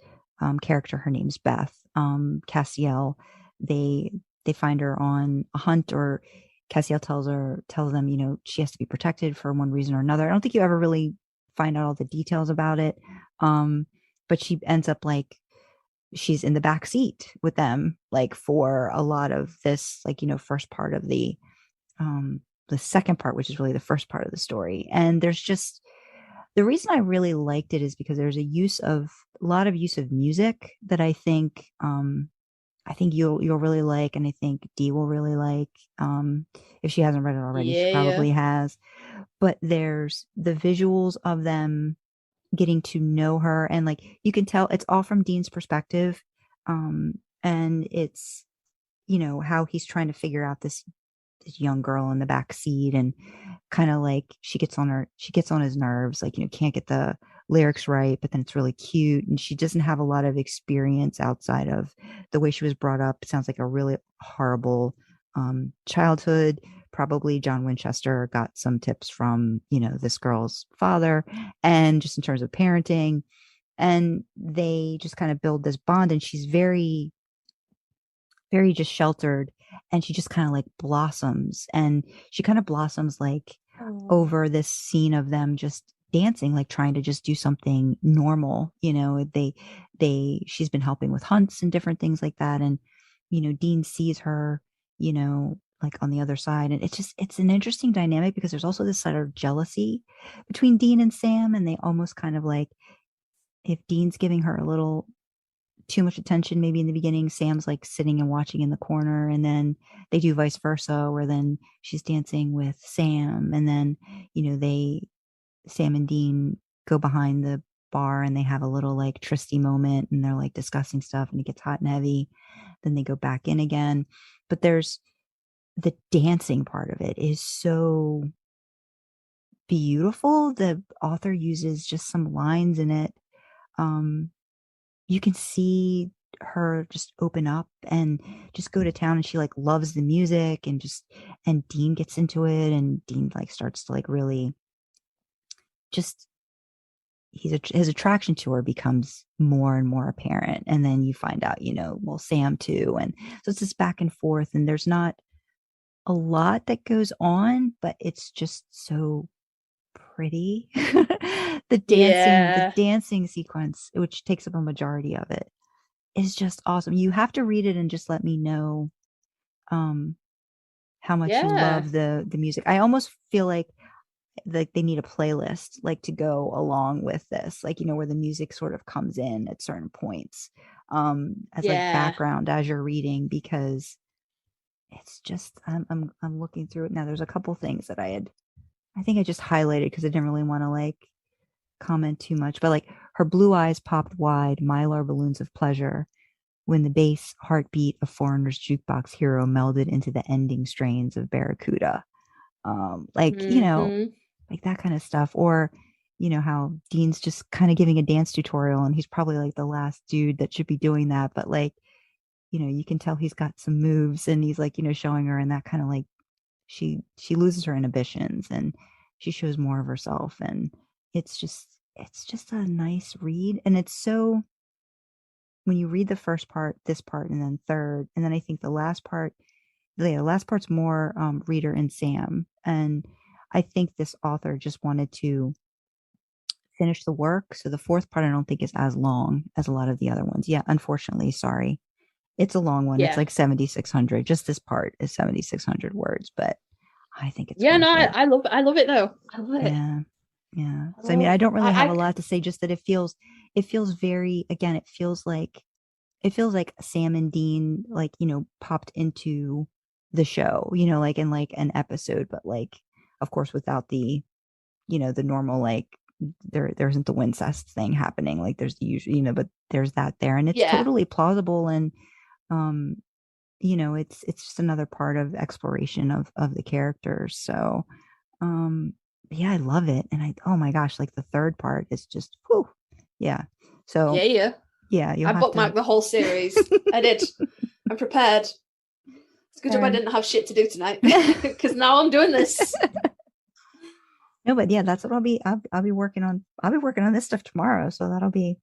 character. Her name's Beth. Cassiel. They find her on a hunt, or Cassiel tells them, you know, she has to be protected for one reason or another. I don't think you ever really find out all the details about it. But she ends up like, she's in the back seat with them, like for a lot of this, like, you know, first part of the second part, which is really the first part of the story. And there's just, the reason I really liked it is because there's a lot of use of music that I think you'll really like, and I think Dee will really like. If she hasn't read it already, she probably has. But there's the visuals of them getting to know her, and like you can tell it's all from Dean's perspective, and it's, you know, how he's trying to figure out this young girl in the back seat, and kind of like she gets on his nerves, like, you know, can't get the lyrics right, but then it's really cute, and she doesn't have a lot of experience outside of the way she was brought up. It sounds like a really horrible childhood. Probably John Winchester got some tips from, you know, this girl's father, and just in terms of parenting. and they just kind of build this bond, and she's very, very just sheltered, and she just kind of like blossoms, and she kind of blossoms like over this scene of them just dancing, like trying to just do something normal. She's been helping with hunts and different things like that, and Dean sees her, like on the other side, and it's an interesting dynamic because there's also this sort of jealousy between Dean and Sam, and they almost kind of like, if Dean's giving her a little too much attention maybe in the beginning, Sam's like sitting and watching in the corner, and then they do vice versa, where then she's dancing with Sam, and then Sam and Dean go behind the bar and they have a little like trysty moment, and they're like discussing stuff, and it gets hot and heavy. Then they go back in again. But there's the dancing part of it is so beautiful. The author uses just some lines in it. You can see her just open up and just go to town, and she like loves the music, and Dean gets into it, and Dean like starts to like really just, his attraction to her becomes more and more apparent. And then you find out, well, Sam too. And so it's this back and forth, and there's not a lot that goes on, but it's just so pretty. The dancing sequence, which takes up a majority of it, is just awesome. You have to read it and just let me know how much you love the music. I almost feel like they need a playlist like to go along with this, like where the music sort of comes in at certain points as like background as you're reading, because it's just, I'm looking through it now. There's a couple things that I think I just highlighted because I didn't really want to like comment too much, but like, her blue eyes popped wide, mylar balloons of pleasure, when the bass heartbeat of Foreigner's jukebox hero melded into the ending strains of Barracuda. Like that kind of stuff. Or how Dean's just kind of giving a dance tutorial, and he's probably like the last dude that should be doing that, but like you can tell he's got some moves, and he's like showing her, and that kind of like, she loses her inhibitions and she shows more of herself, and it's just a nice read. And it's so, when you read the first part, this part, and then third, and then I think the last part's more Reader and Sam. And I think this author just wanted to finish the work. So the fourth part I don't think is as long as a lot of the other ones. Yeah, unfortunately, sorry. It's a long one. Yeah. It's like 7,600. Just this part is 7,600 words, but I think it's I love it though. I love it. Yeah. So I mean, I don't really have a lot to say, just that it feels very, again, it feels like Sam and Dean like, popped into the show, like in like an episode, but like, of course, without the, the normal, like there isn't the Wincest thing happening. Like there's the usual, but there's that there, and it's totally plausible. And, it's just another part of exploration of the characters. So, I love it. And oh my gosh, like the third part is just, whew. Yeah. So yeah. I bookmarked the whole series. I did. I'm prepared. It's a good job I didn't have shit to do tonight, because now I'm doing this. No, but yeah, that's what I'll be working on. I'll be working on this stuff tomorrow, so that'll be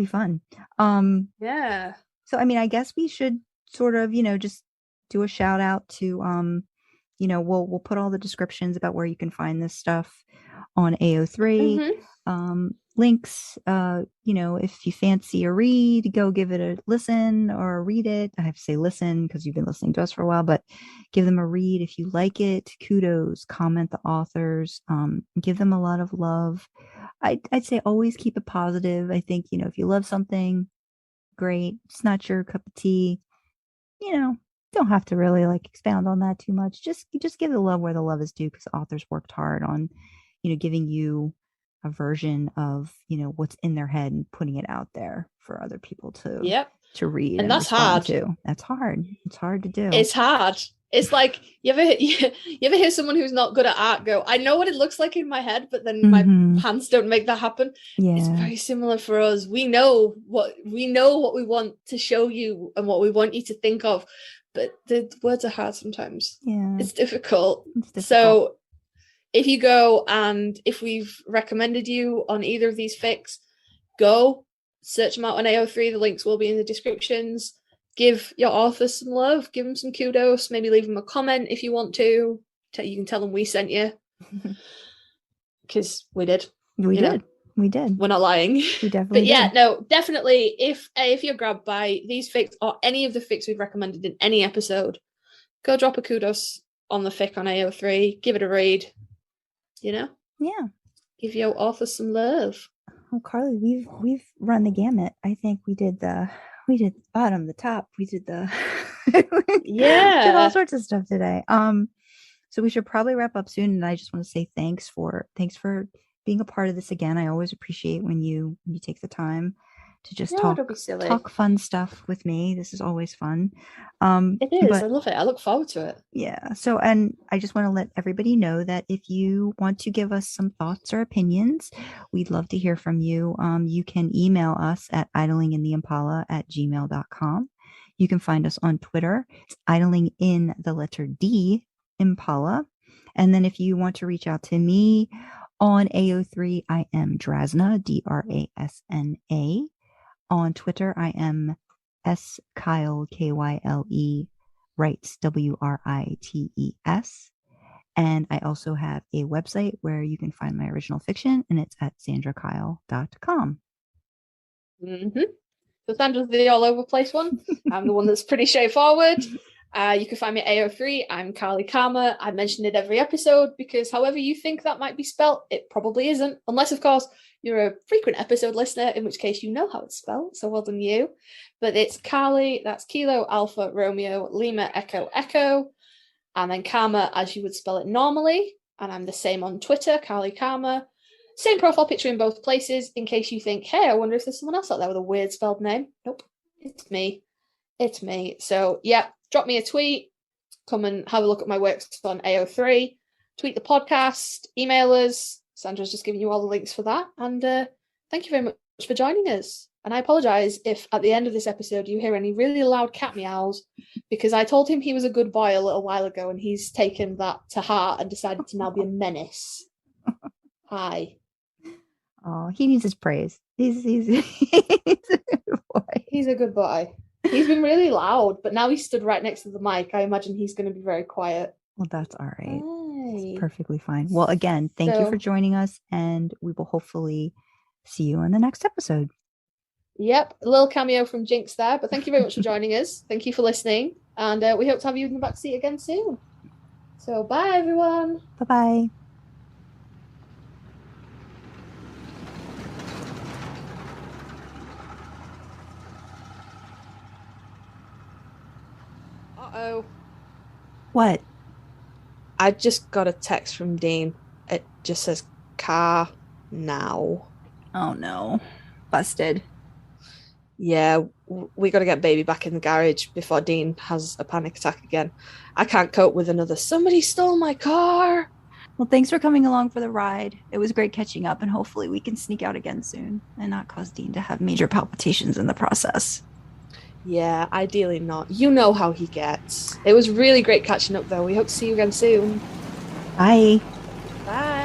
fun. Yeah. So I mean, I guess we should sort of, just do a shout out to we'll put all the descriptions about where you can find this stuff on AO3. Links, if you fancy a read, go give it a listen or read it. I have to say listen because you've been listening to us for a while, but give them a read if you like it. Kudos, comment the authors, give them a lot of love. I'd say always keep it positive. I think, if you love something, great. It's not your cup of tea, don't have to really like expound on that too much. Just give the love where the love is due, because authors worked hard on, giving you a version of what's in their head and putting it out there for other people to read. And that's hard too. That's hard. It's hard to do. It's hard. It's like you ever hear someone who's not good at art go, I know what it looks like in my head, but then my hands don't make that happen. It's very similar for us. We know what we want to show you and what we want you to think of, but the words are hard sometimes. It's difficult. So if you go, and if we've recommended you on either of these fics, go search them out on AO3. The links will be in the descriptions. Give your authors some love. Give them some kudos. Maybe leave them a comment if you want to. You can tell them we sent you. Because we did. We did. We did. We're not lying. We definitely But yeah, did. no, definitely. If you're grabbed by these fics or any of the fics we've recommended in any episode, go drop a kudos on the fic on AO3. Give it a read. You know? Yeah. Give your author some love. Well, Karlee, we've run the gamut. I think we did bottom, the top. We did the did all sorts of stuff today. So we should probably wrap up soon. And I just want to say thanks for being a part of this again. I always appreciate when you take the time to just talk fun stuff with me. This is always fun. It is. I love it. I look forward to it. Yeah. So, and I just want to let everybody know that if you want to give us some thoughts or opinions, we'd love to hear from you. You can email us at idlingintheimpala@gmail.com. You can find us on Twitter. It's idling in the letter D Impala. And then if you want to reach out to me on AO3, I am Drasna, Drasna. On Twitter, I am Kyle, Kyle, writes, Writes. And I also have a website where you can find my original fiction, and it's at sandrakyle.com. Mm-hmm. So Sandra's the all over place one. I'm the one that's pretty straightforward. You can find me at AO3. I'm Karlee Karma. I mention it every episode because however you think that might be spelt, it probably isn't. Unless, of course, you're a frequent episode listener, in which case you know how it's spelled. So well done you. But it's Karlee, that's Kilo, Alpha, Romeo, Lima, Echo, Echo. And then Karma as you would spell it normally. And I'm the same on Twitter, Karlee Karma. Same profile picture in both places in case you think, hey, I wonder if there's someone else out there with a weird spelled name. Nope, it's me. It's me. So, yeah. Drop me a tweet, come and have a look at my works on AO3, tweet the podcast, email us. Sandra's just giving you all the links for that. And thank you very much for joining us. And I apologise if at the end of this episode you hear any really loud cat meows, because I told him he was a good boy a little while ago and he's taken that to heart and decided to now be a menace. Hi. Oh, he needs his praise. He's a good boy. He's a good boy. He's been really loud, but now he's stood right next to the mic. I imagine he's going to be very quiet. Well, that's all right. Hey. It's perfectly fine. Well, again, thank you for joining us, and we will hopefully see you in the next episode. Yep, a little cameo from Jinx there, but thank you very much for joining us. Thank you for listening, and we hope to have you in the backseat again soon. So, bye, everyone. Bye-bye. Uh-oh. What? I just got a text from Dean. It just says, car now. Oh, no. Busted. Yeah, we got to get baby back in the garage before Dean has a panic attack again. I can't cope with another, somebody stole my car. Well, thanks for coming along for the ride. It was great catching up, and hopefully we can sneak out again soon and not cause Dean to have major palpitations in the process. Yeah, ideally not. You know how he gets. It was really great catching up, though. We hope to see you again soon. Bye. Bye.